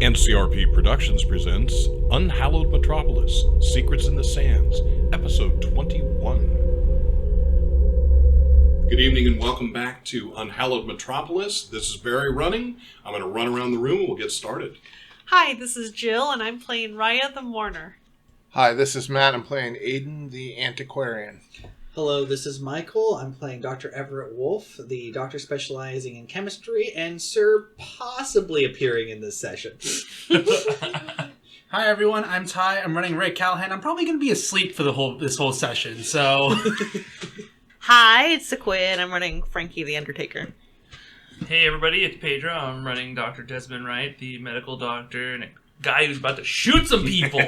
NCRP Productions presents Unhallowed Metropolis, Secrets in the Sands, Episode 21. Good evening and welcome back to Unhallowed Metropolis. This is Barry running. I'm going to run around the room and we'll get started. Hi, this is Jill and I'm playing Raya the Mourner. Hi, this is Matt. I'm playing Ayden, the Antiquarian. Hello, this is Michael. I'm playing Dr. Everett Wolf, the doctor specializing in chemistry, and Sir possibly appearing in this session. Hi everyone, I'm Ty. I'm running Ray Callahan. I'm probably going to be asleep for this whole session, so... Hi, it's Sequoia and I'm running Frankie the Undertaker. Hey everybody, it's Pedro. I'm running Dr. Desmond Wright, the medical doctor, and a guy who's about to shoot some people.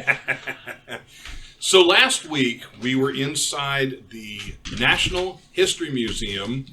So last week, we were inside the National History Museum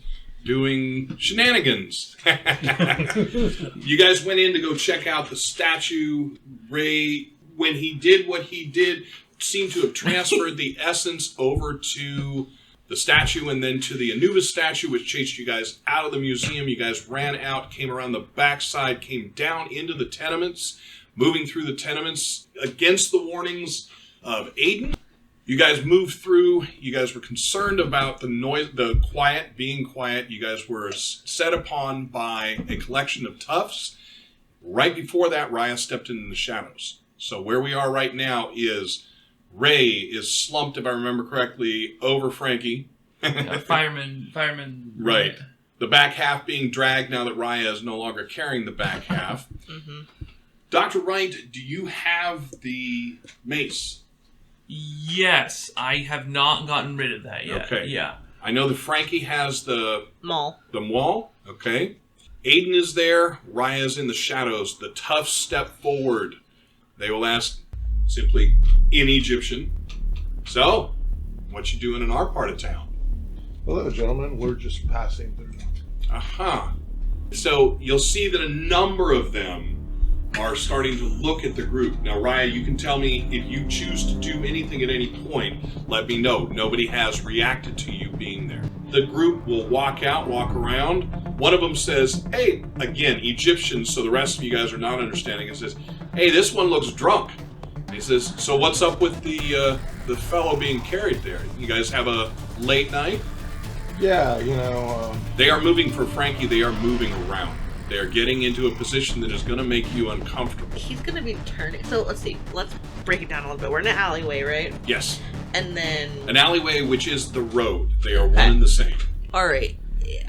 doing shenanigans. You guys went in to go check out the statue. Ray, when he did what he did, seemed to have transferred the essence over to the statue and then to the Anubis statue, which chased you guys out of the museum. You guys ran out, came around the backside, came down into the tenements, moving through the tenements against the warnings of Ayden. You guys moved through. You guys were concerned about the noise, the quiet, being quiet. You guys were set upon by a collection of toughs. Right before that, Raya stepped into the shadows. So where we are right now is Ray is slumped, if I remember correctly, over Frankie. Fireman. Right. The back half being dragged now that Raya is no longer carrying the back half. Mm-hmm. Dr. Wright, do you have the mace? Yes, I have not gotten rid of that yet. Okay. Yeah. I know that Frankie has the Maul. Okay. Ayden is there. Raya's in the shadows. The toughs step forward. They will ask simply in Egyptian, "So, what you doing in our part of town?" Hello, gentlemen. We're just passing through. Aha. So you'll see that a number of them are starting to look at the group. Now, Raya, you can tell me if you choose to do anything at any point, let me know. Nobody has reacted to you being there. The group will walk around. One of them says, "Hey," again, Egyptian, so the rest of you guys are not understanding. It says, "Hey, this one looks drunk." And he says, "So what's up with the fellow being carried there? You guys have a late night?" Yeah, They are moving for Frankie. They are moving around. They are getting into a position that is going to make you uncomfortable. He's going to be turning. So let's see. Let's break it down a little bit. We're in an alleyway, right? Yes. And then... An alleyway, which is the road. They are one and the same. All right.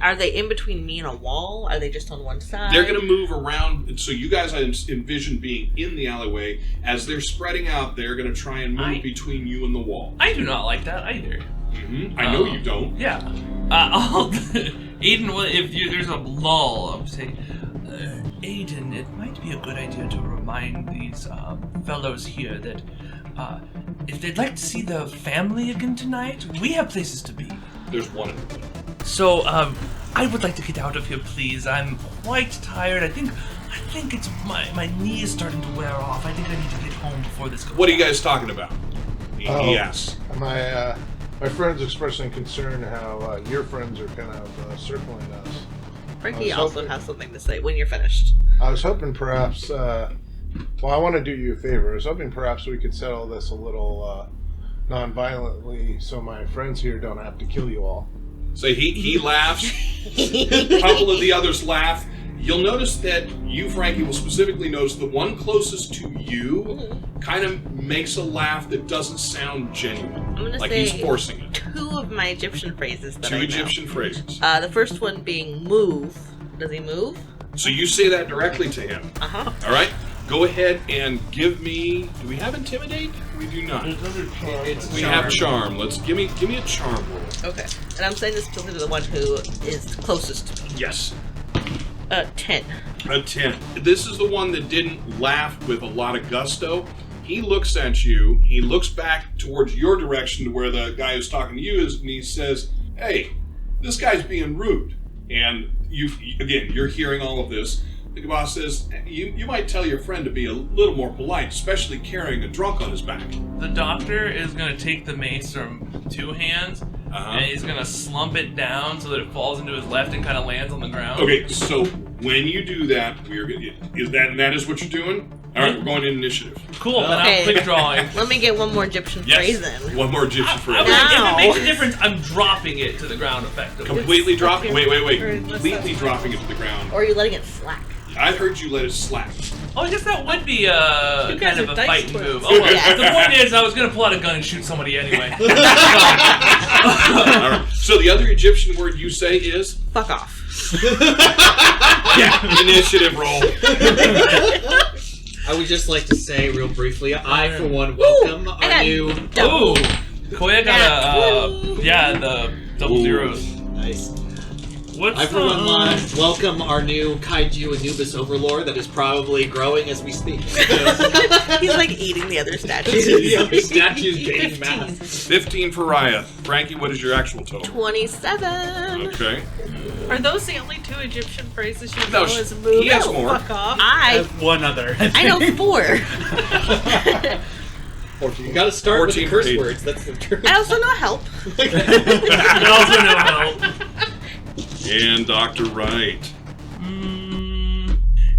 Are they in between me and a wall? Are they just on one side? They're going to move around. And so you guys, I envision being in the alleyway. As they're spreading out, they're going to try and move between you and the wall. I do not like that either. Mm-hmm. I know you don't. Yeah. Ayden, there's a lull, I'll say, Ayden, it might be a good idea to remind these fellows here that if they'd like to see the family again tonight, we have places to be. There's one in the middle. So, I would like to get out of here, please. I'm quite tired. I think it's my knee is starting to wear off. I think I need to get home before this goes. What are you guys talking about? He asks. My friend's expressing concern how your friends are kind of circling us. Frankie also has something to say when you're finished. I was hoping perhaps, I want to do you a favor. I was hoping perhaps we could settle this a little non-violently so my friends here don't have to kill you all. So he laughs. A couple of the others laugh. You'll notice that you, Frankie, will specifically notice the one closest to you kind of makes a laugh that doesn't sound genuine. I'm going to like say he's forcing it. two of my Egyptian phrases that I know. Two Egyptian phrases. The first one being move. Does he move? So you say that directly to him. Uh-huh. All right. Go ahead and give me... Do we have Intimidate? We do not. We have Charm. Let's give me a Charm roll. Okay. And I'm saying this specifically to the one who is closest to me. Yes. 10. A 10. This is the one that didn't laugh with a lot of gusto. He looks at you. He looks back towards your direction to where the guy who's talking to you is, and he says, "Hey, this guy's being rude." And you're hearing all of this. The boss says, you might tell your friend to be a little more polite, especially carrying a drunk on his back. The doctor is going to take the mace from two hands, and he's going to slump it down so that it falls into his left and kind of lands on the ground. Okay, so When you do that, that is what you're doing? All right, we're going to initiative. Cool, then Okay. I'm quick drawing. Let me get one more Egyptian phrase in. One more Egyptian phrase. If it makes a difference, I'm dropping it to the ground effectively. Completely dropping. Wait. Or Completely dropping it to the ground. Or are you letting it slack? I heard you let it slack. Oh, I guess that would be guys kind of are a dice fighting twins. move. Oh, well, Yeah. the point is, I was going to pull out a gun and shoot somebody anyway. All right. So the other Egyptian word you say is Fuck off. initiative roll. I would just like to say real briefly, I for one welcome I our got new. Ooh, Sequoia got the double zeros. Nice. What's I for one welcome our new Kaiju Anubis overlord that is probably growing as we speak. He's like eating the other statues. The other statues gaining mass. 15 for Raya. Frankie, what is your actual total? 27. Okay. Are those the only 2 Egyptian phrases you No, know as a move? he has more. Fuck off. I I have one other. know 4. 14. You gotta start with the 14 curse for words. That's the truth. I also know help. And also no help. And Dr. Wright.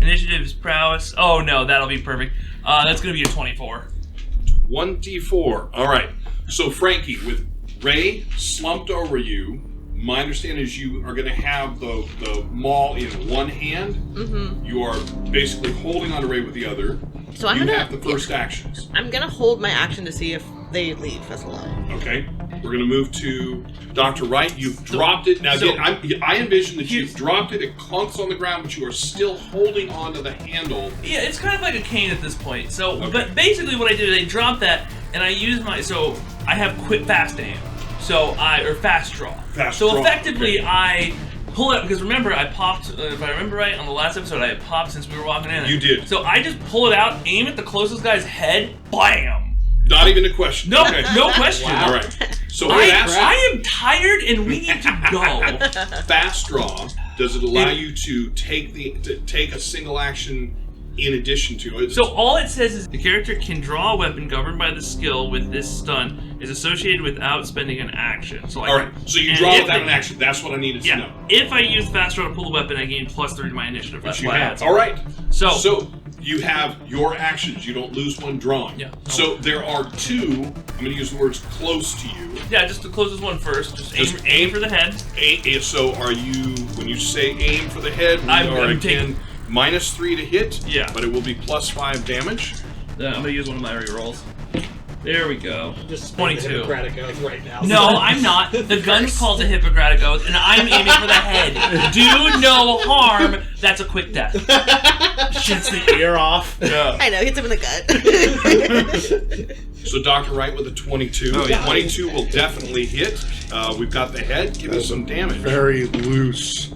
Initiative's prowess. Oh no, that'll be perfect. That's going to be a 24. 24. All right. So, Frankie, with Ray slumped over you, my understanding is you are going to have the maul in one hand. Mm-hmm. You are basically holding on to Ray with the other. So I'm you gonna have the first actions. I'm gonna hold my action to see if they leave us alone. Okay. We're going to move to Dr. Wright. You've dropped it. Now, again, I envision that you've dropped it. It clunks on the ground, but you are still holding onto the handle. Yeah, it's kind of like a cane at this point. So, Okay. but basically what I did is I dropped that and I used I have fast aim. Or fast draw. Fast so draw, effectively okay. I pull it, because remember I popped, if I remember right, on the last episode I had popped since we were walking in. You did. So I just pull it out, aim at the closest guy's head, blam! Not even a question. No, Okay. no question. All right. So, I fast, am tired and we need to go. fast draw, does it allow you to take a single action in addition to it? So all it says is the character can draw a weapon governed by the skill with this stun is associated without spending an action. So All right. So you draw without an action. That's what I needed to know. If I use fast draw to pull the weapon, I gain +3 to my initiative. Which That's you why I have. had All right. So you have your actions. You don't lose one drawing. Yeah. So there are 2. I'm going to use the words close to you. yeah, just to close this one first. Just Just aim for the head. So are you? When you say aim for the head, we I'm are taking- again -3 to hit. Yeah. But it will be +5 damage. I'm gonna use one of my rerolls. There we go. Just 22. Hippocratic Oath right now. No, I'm not. The gun's called a Hippocratic Oath, and I'm aiming for the head. Do no harm. That's a quick death. Shits the ear off. Yeah. I know, hits him in the gut. So Dr. Wright with a 22. Oh, yeah. 22 will definitely hit. We've got the head. Give us some damage. Very loose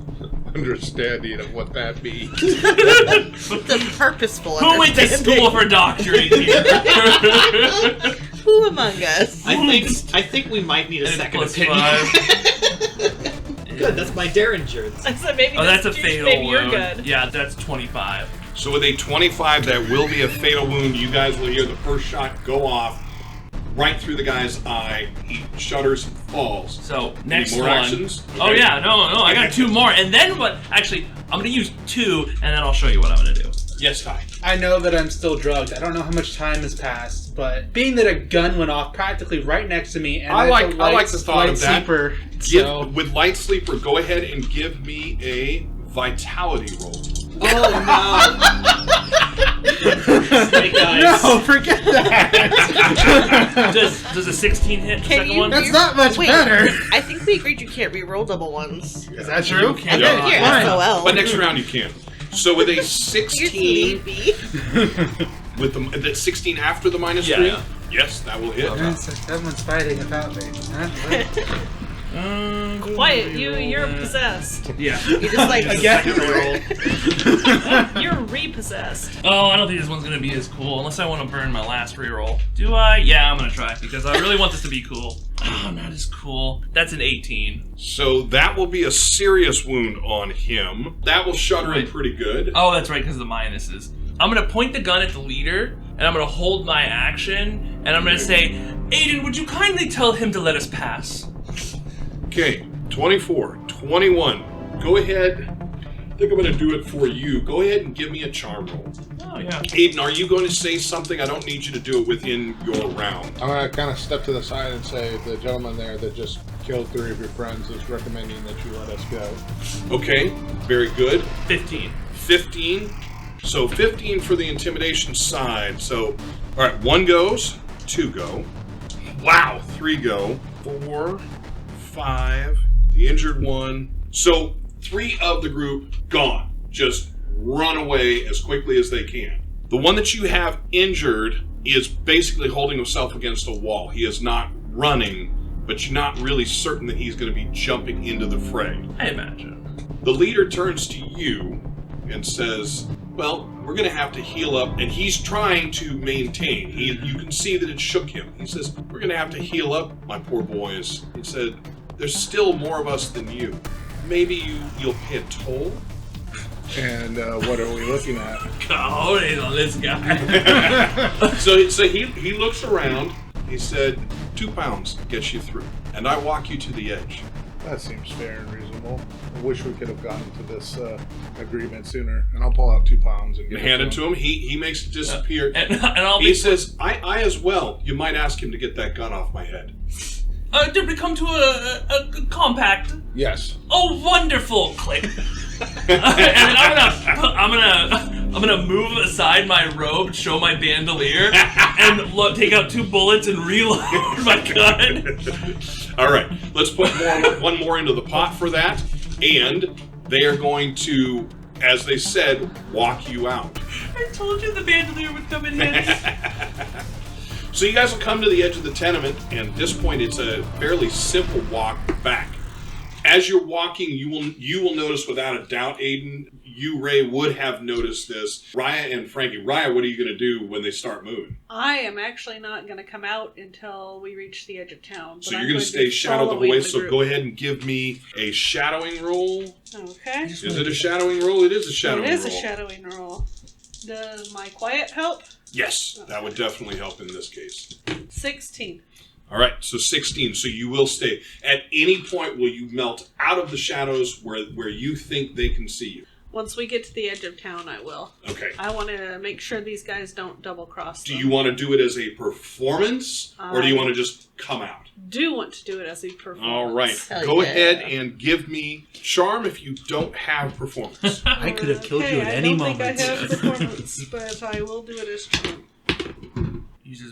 understanding of what that means. The purposeful Who went to school for doctoring here? Who among us? I think we might need a And second +5. opinion. Good, that's my Derringer. I said maybe Oh, that's a this fatal maybe you're wound. good. Yeah, that's 25. So with a 25, that will be a fatal wound. You guys will hear the first shot go off right through the guy's eye. He shudders and falls. So Any next more one. actions? Oh Okay. yeah, no, I got 2 more, and then what? Actually, I'm gonna use 2, and then I'll show you what I'm gonna do. Yes, Ty. I know that I'm still drugged. I don't know how much time has passed, but being that a gun went off practically right next to me, and I it's like- a I like the thought light of that. sleeper, so With Light Sleeper, go ahead and give me a vitality roll. Oh Snake eyes. no, forget that. Does a 16 hit the Can second you one? That's not much Wait, better. I think we agreed you can't re-roll double ones. Is that true? can. I Yeah. think you're Fine. SOL. But next round you can. So with a You're 16, sleepy. with the 16 after the -3, Yeah. yes, that will hit. Someone's fighting without me. Huh? Quiet, you're possessed. Yeah. You just like Again? You're repossessed. Oh, I don't think this one's gonna be as cool unless I want to burn my last reroll. Do I? Yeah, I'm gonna try because I really want this to be cool. Oh, not as cool. That's an 18. So that will be a serious wound on him. That will shudder him Right. pretty good. Oh, that's right, because of the minuses. I'm gonna point the gun at the leader, and I'm gonna hold my action, and I'm gonna say, Ayden, would you kindly tell him to let us pass? Okay, 24, 21. Go ahead think I'm going to do it for you. Go ahead and give me a charm roll. Oh, yeah. Ayden, are you going to say something? I don't need you to do it within your round. I'm going to kind of step to the side and say the gentleman there that just killed 3 of your friends is recommending that you let us go. Okay, very good. 15. 15. So 15 for the intimidation side. So, all right, 1 goes, 2 go. Wow, 3 go. 4, 5, the injured 1. So 3 of the group gone. Just run away as quickly as they can. The one that you have injured is basically holding himself against a wall. He is not running, but you're not really certain that he's going to be jumping into the fray. I imagine. The leader turns to you and says, well, we're going to have to heal up. And he's trying to maintain. You can see that it shook him. He says, we're going to have to heal up, my poor boys. He said, there's still more of us than you. Maybe you'll pay a toll? And what are we looking at? Oh, he's on this guy. So he looks around. He said, 2 pounds gets you through. And I walk you to the edge. That seems fair and reasonable. I wish we could have gotten to this agreement sooner. And I'll pull out 2 pounds and Hand it to him. He makes it disappear. And I'll He be... says, I as well. You might ask him to get that gun off my head. did we come to a compact? Yes. Oh, wonderful! Click. And I'm gonna move aside my robe, show my bandolier, and take out 2 bullets and reload my gun. All right, let's put one more into the pot for that, and they are going to, as they said, walk you out. I told you the bandolier would come in handy. So you guys will come to the edge of the tenement, and at this point, it's a fairly simple walk back. As you're walking, you will notice without a doubt, Ayden, you, Ray, would have noticed this. Raya and Frankie. Raya, what are you going to do when they start moving? I am actually not going to come out until we reach the edge of town. So you're going to stay shadowed the whole way, so go ahead and give me a shadowing roll. Okay. Is it a shadowing roll? It is a shadowing roll. It is a shadowing roll. Does my quiet help? Yes, that would definitely help in this case. 16. All right, so 16. So you will stay. At any point, will you melt out of the shadows where you think they can see you? Once we get to the edge of town, I will. Okay. I want to make sure these guys don't double cross them. Do you want to do it as a performance, or do you want to just come out? Do want to do it as a performance. All right. Hell Go yeah. ahead and give me charm if you don't have performance. I could have killed you at any moment. I don't think I have performance, but I will do it as charm.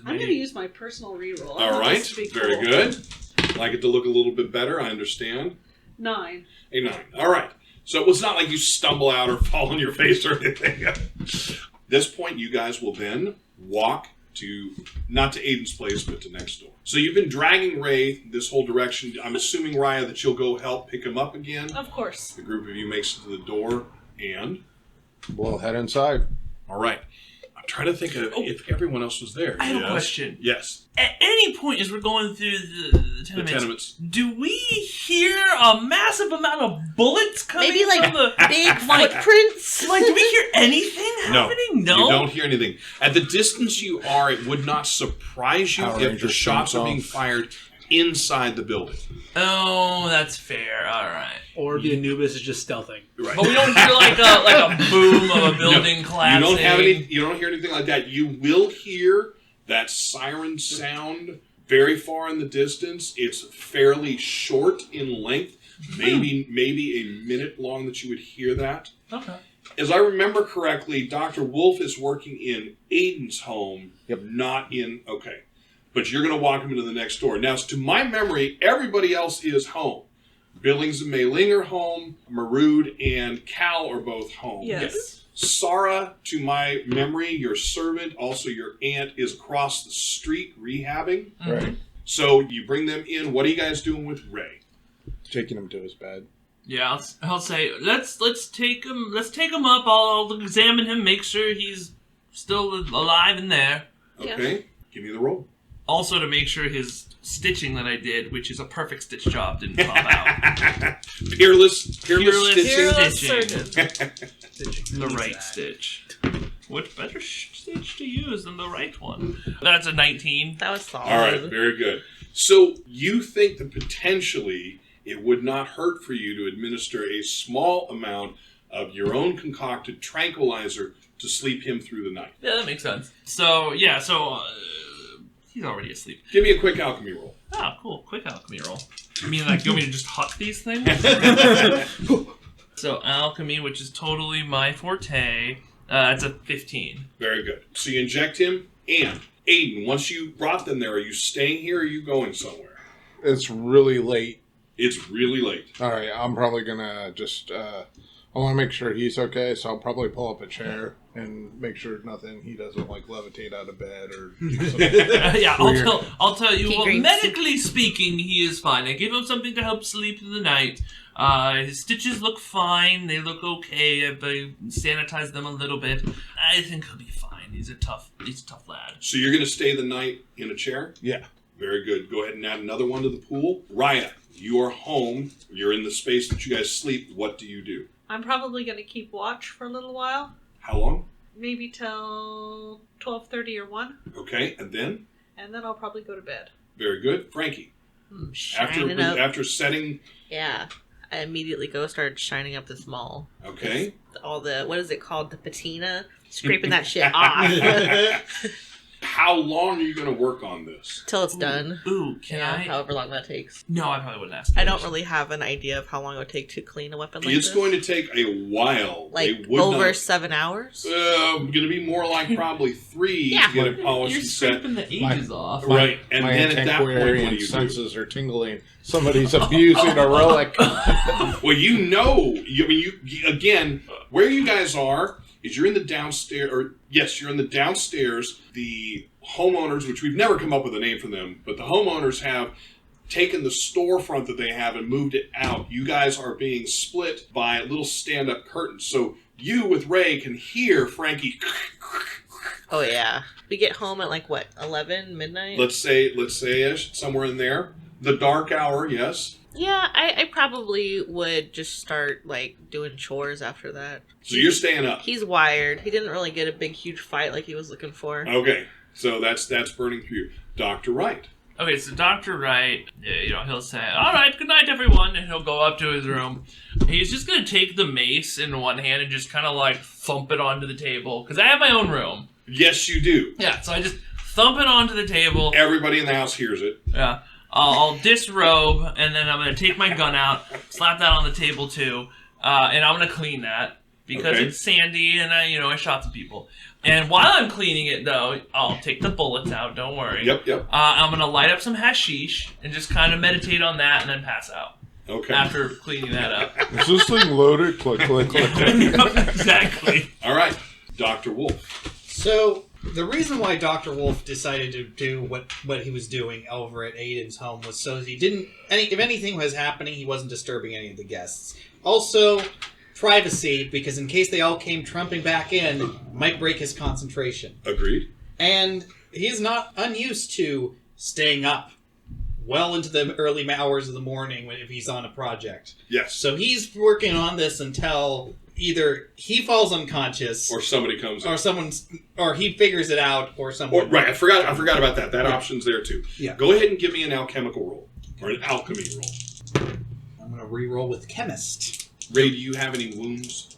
I'm going to use my personal reroll. All right. Very good. Like it to look a little bit better. I understand. 9. A 9. All right. So it was not like you stumble out or fall on your face or anything. This point, you guys will then walk to, not to Ayden's place, but to next door. So you've been dragging Ray this whole direction. I'm assuming, Raya, that you'll go help pick him up again. Of course. The group of you makes it to the door, and... We'll head inside. All right. I'm trying to think of if everyone else was there. I have a question. Yes. At any point as we're going through the tenements, do we hear a massive amount of bullets coming Maybe like from the... big footprints. Like, do we hear anything happening? No. You don't hear anything. At the distance you are, it would not surprise you Power if the Rangers shots theme are being song. fired inside the building. Oh, that's fair. All right. Or the Anubis is just stealthing. Right. But we don't hear like a boom of a building collapsing. You don't hear anything like that. You will hear that siren sound very far in the distance. It's fairly short in length, maybe a minute long that you would hear that. Okay. As I remember correctly, Dr. Wolf is working in Ayden's home, not in... Okay. But you're going to walk him into the next door. Now, to my memory, everybody else is home. Billings and Mei Ling are home. Marud and Cal are both home. Yes. Sarah, to my memory, your servant, also your aunt, is across the street rehabbing. Right. So you bring them in. What are you guys doing with Ray? Taking him to his bed. Yeah, I'll say let's take him up. I'll examine him, make sure he's still alive in there. Okay. Give me the roll. Also to make sure his stitching that I did, which is a perfect stitch job, didn't pop out. Peerless stitching. surgeon. The right stitch. What better stitch to use than the right one? That's a 19. That was solid. All right, very good. So you think that potentially it would not hurt for you to administer a small amount of your own concocted tranquilizer to sleep him through the night. Yeah, that makes sense. So, he's already asleep. Give me a quick alchemy roll. Oh, cool. Quick alchemy roll. I mean, like, you want me to just hut these things? So, alchemy, which is totally my forte, it's a 15. Very good. So you inject him, and Ayden, once you brought them there, are you staying here or are you going somewhere? It's really late. It's really late. All right, I'm probably gonna just. I want to make sure he's okay, so I'll probably pull up a chair and make sure he doesn't like levitate out of bed or. Yeah, I'll tell you. Well, He medically speaking, he is fine. I give him something to help sleep through the night. His stitches look fine. They look okay. I sanitize them a little bit. I think he'll be fine. He's a tough lad. So you're going to stay the night in a chair? Yeah. Very good. Go ahead and add another one to the pool. Raya, you are home. You're in the space that you guys sleep. What do you do? I'm probably going to keep watch for a little while. How long? Maybe till 12:30 or 1. Okay, and then? And then I'll probably go to bed. Very good. Frankie, Shining up. after setting... Yeah. I immediately started shining up this mall. Okay. All the, what is it called? The patina? Scraping that shit off. How long are you going to work on this? Till it's done. Ooh, can I? However long that takes. No, I probably wouldn't ask. I don't really have an idea of how long it would take to clean a weapon like It's this. going to take a while. Like, They would over not- 7 hours? Going to be more like probably 3 Yeah. to get it polished You're and set. scraping the ages off. Right, and my then at that point, what do Antiquarian you do? senses are tingling. Somebody's abusing a relic. Well, again, where you guys are is you're in the downstairs, you're in the downstairs. The homeowners, which we've never come up with a name for them, but the homeowners have taken the storefront that they have and moved it out. You guys are being split by little stand-up curtains. So you with Ray can hear Frankie. Oh, yeah. We get home at 11, midnight? Let's say somewhere in there. The dark hour, yes. Yeah, I probably would just start, doing chores after that. So you're staying up. He's wired. He didn't really get a big, huge fight like he was looking for. Okay, so that's burning through you. Dr. Wright. Okay, so Dr. Wright, he'll say, "All right, good night, everyone," and he'll go up to his room. He's just going to take the mace in one hand and just kind of, thump it onto the table, because I have my own room. Yes, you do. Yeah, so I just thump it onto the table. Everybody in the house hears it. Yeah. I'll disrobe, and then I'm going to take my gun out, slap that on the table, too, and I'm going to clean that, because it's sandy, and I shot some people. And while I'm cleaning it, though, I'll take the bullets out, don't worry. Yep. I'm going to light up some hashish, and just kind of meditate on that, and then pass out. Okay. After cleaning that up. Is this thing loaded? Click, click, click. Exactly. All right, Dr. Wolf. So, the reason why Dr. Wolf decided to do what he was doing over at Ayden's home was so he didn't... if anything was happening, he wasn't disturbing any of the guests. Also, privacy, because in case they all came trumping back in, might break his concentration. Agreed. And he's not unused to staying up well into the early hours of the morning if he's on a project. Yes. So he's working on this until either he falls unconscious, Or somebody comes in. or he figures it out, or someone. Right, I forgot about that. That option's there too. Yeah. Go ahead and give me an alchemical roll. Or an alchemy roll. I'm going to re-roll with Chemist. Ray, do you have any wounds?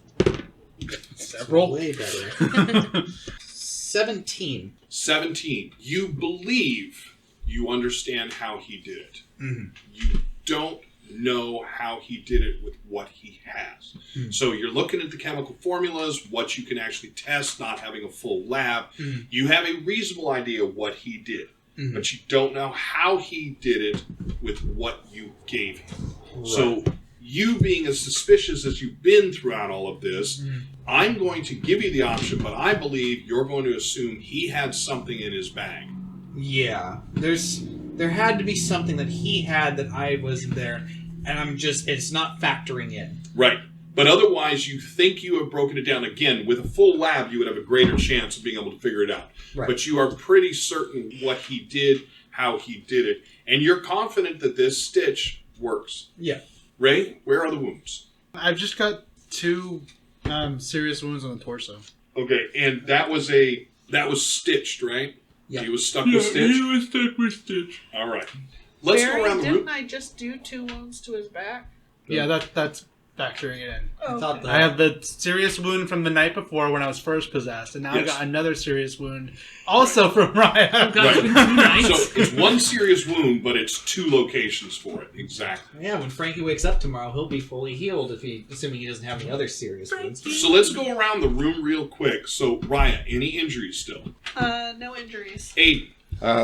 Several. Way better. 17. 17. You believe you understand how he did it. Mm-hmm. You don't know how he did it with what he has. Mm. So you're looking at the chemical formulas, what you can actually test, not having a full lab. Mm. You have a reasonable idea of what he did, Mm. but you don't know how he did it with what you gave him. Right. So you being as suspicious as you've been throughout all of this, I'm going to give you the option, but I believe you're going to assume he had something in his bag. Yeah. There had to be something that he had that I wasn't there, and it's not factoring in. Right. But otherwise, you think you have broken it down. Again, with a full lab, you would have a greater chance of being able to figure it out. Right. But you are pretty certain what he did, how he did it, and you're confident that this stitch works. Yeah. Ray, where are the wounds? I've just got 2 serious wounds on the torso. Okay, and that was stitched, right? Yeah. He was stuck with stitch? he was stuck with Stitch. All right. Let's Barry, go around the didn't room. I just do 2 wounds to his back? Yeah, that's factoring it in. Oh, I thought okay. I have the serious wound from the night before when I was first possessed, and now I've Yes. got another serious wound, also from Raya. Oh, God, it's been 2 nights. So it's one serious wound, but it's 2 locations for it. Exactly. Yeah, when Frankie wakes up tomorrow, he'll be fully healed, assuming he doesn't have any other serious wounds. So let's go around the room real quick. So, Raya, any injuries still? No injuries. Ayden.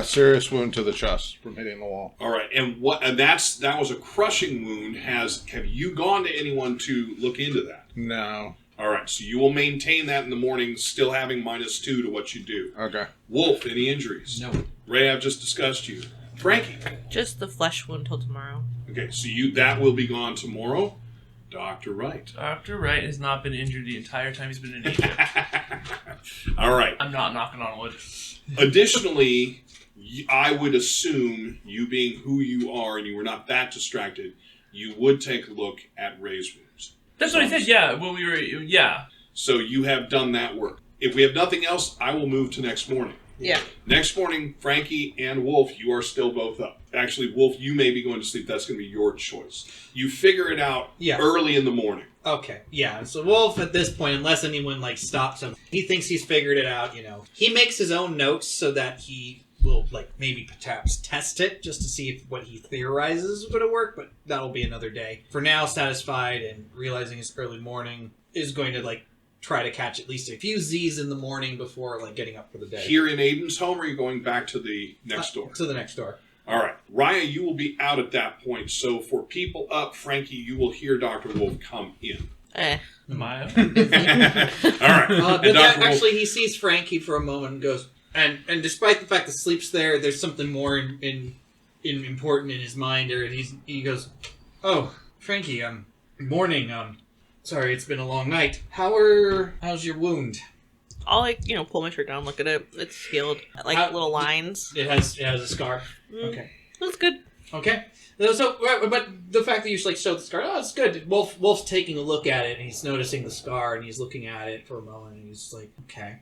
Serious wound to the chest from hitting the wall. All right, and that was a crushing wound. Have you gone to anyone to look into that? No. All right, so you will maintain that in the morning, still having -2 to what you do. Okay. Wolf, any injuries? No. Ray, I've just discussed you. Frankie. Just the flesh wound till tomorrow. Okay, so that will be gone tomorrow. Dr. Wright. Dr. Wright has not been injured the entire time he's been in Egypt. All right. I'm not knocking on wood. Additionally, I would assume, you being who you are and you were not that distracted, you would take a look at Ray's wounds. That's what I said, yeah. When we were, yeah. So you have done that work. If we have nothing else, I will move to next morning. Yeah. Next morning, Frankie and Wolf, you are still both up. Actually, Wolf, you may be going to sleep. That's going to be your choice. You figure it out early in the morning. Okay, yeah. So Wolf, at this point, unless anyone stops him, he thinks he's figured it out. He makes his own notes so that he will maybe perhaps test it just to see if what he theorizes is going to work. But that'll be another day. For now, satisfied and realizing it's early morning, is going to try to catch at least a few Z's in the morning before getting up for the day. Here in Ayden's home, or are you going back to the next door? To the next door. All right. Raya, you will be out at that point. So for people up, Frankie, you will hear Dr. Wolf come in. Am I up? All right. But And Dr. Wolf, actually, he sees Frankie for a moment and goes, and despite the fact that sleep's there's something more important in his mind. Or he goes, "Oh, Frankie, morning. Sorry, it's been a long night. How's your wound?" I'll pull my shirt down, look at it. It's healed. Little lines. It has a scar. Okay. That's good. Okay. So, but the fact that you show the scar, it's good. Wolf's taking a look at it, and he's noticing the scar, and he's looking at it for a moment, and he's like, "Okay.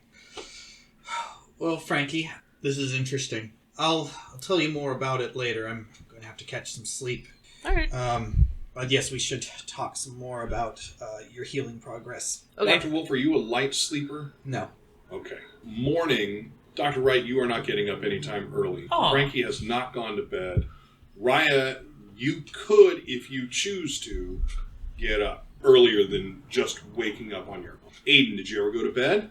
Well, Frankie, this is interesting. I'll tell you more about it later. I'm going to have to catch some sleep. All right. But yes, we should talk some more about your healing progress." Okay. Dr. Wolf, are you a light sleeper? No. Okay. Morning, Dr. Wright, you are not getting up anytime early. Aw. Frankie has not gone to bed. Raya, you could, if you choose to, get up earlier than just waking up on your own. Ayden, did you ever go to bed?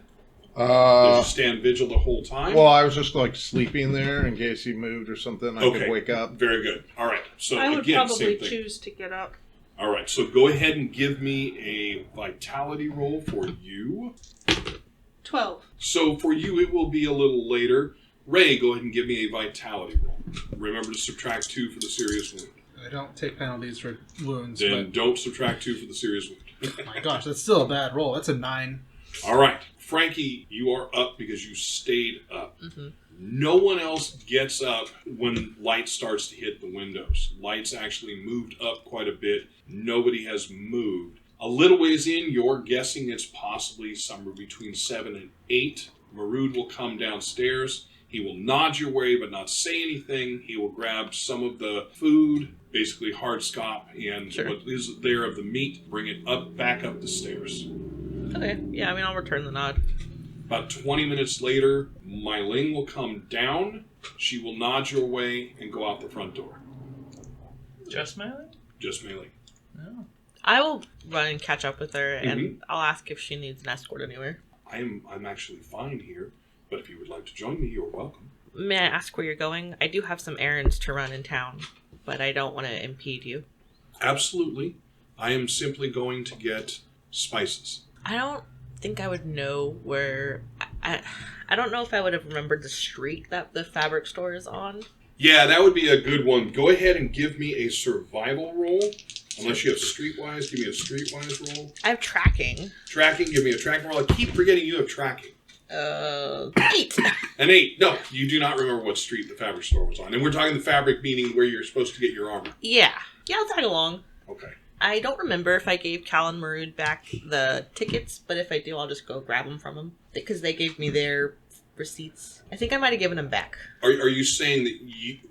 Did you stand vigil the whole time? Well, I was just sleeping there in case he moved or something. I could wake up. Very good. All right. So I would again, probably same thing. choose to get up. All right. So go ahead and give me a vitality roll for you. 12. So for you, it will be a little later. Ray, go ahead and give me a vitality roll. Remember to subtract 2 for the serious wound. I don't take penalties for wounds, Then don't subtract 2 for the serious wound. but my gosh, that's still a bad roll. That's a 9. All right. Frankie, you are up because you stayed up. Mm-hmm. No one else gets up when light starts to hit the windows. Light's actually moved up quite a bit. Nobody has moved. A little ways in, you're guessing it's possibly somewhere between 7 and 8. Marood will come downstairs. He will nod your way but not say anything. He will grab some of the food, basically hard scop, and what is there of the meat, bring it back up the stairs. Okay. Yeah, I'll return the nod. About 20 minutes later, Mylene will come down. She will nod your way and go out the front door. Just melee? Just Mylene. No. I will run and catch up with her, and I'll ask if she needs an escort anywhere. I'm actually fine here, but if you would like to join me, you're welcome. May I ask where you're going? I do have some errands to run in town, but I don't want to impede you. Absolutely. I am simply going to get spices. I don't think I would know where... I don't know if I would have remembered the street that the fabric store is on. Yeah, that would be a good one. Go ahead and give me a survival roll. Unless you have streetwise, give me a streetwise roll. I have tracking. Tracking, give me a tracking roll. I keep forgetting you have tracking. 8. An 8. No, you do not remember what street the fabric store was on. And we're talking the fabric meaning where you're supposed to get your armor. Yeah, I'll tag along. Okay. I don't remember if I gave Cal and Marood back the tickets, but if I do, I'll just go grab them from them. Because they gave me their receipts. I think I might have given them back. Are you saying that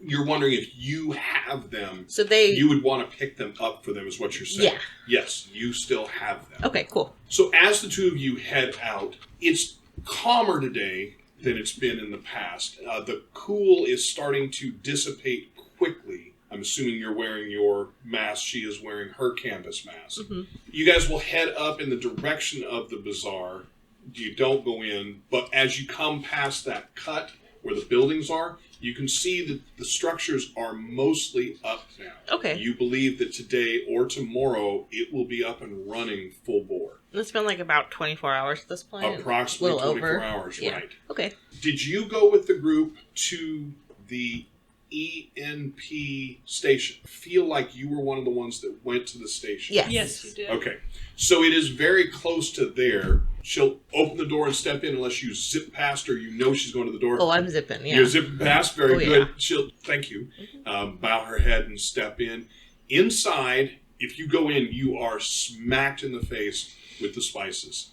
you're wondering if you have them? So you would want to pick them up for them, is what you're saying? Yeah. Yes, you still have them. Okay, cool. So as the two of you head out, it's calmer today than it's been in the past. The cool is starting to dissipate quickly. I'm assuming you're wearing your mask. She is wearing her canvas mask. Mm-hmm. You guys will head up in the direction of the bazaar. You don't go in, but as you come past that cut where the buildings are, you can see that the structures are mostly up now. Okay. You believe that today or tomorrow it will be up and running full bore. It's been like about 24 hours at this point. Approximately 24 over. hours, yeah. right. Okay. Did you go with the group to the ENP station? Feel like you were one of the ones that went to the station? Yes, you did. Okay. So it is very close to there. She'll open the door and step in unless you zip past her. You know she's going to the door. Oh, I'm zipping, yeah. You're zipping past? Very good. Yeah. She'll, thank you. Bow her head and step in. Inside, if you go in, you are smacked in the face with the spices.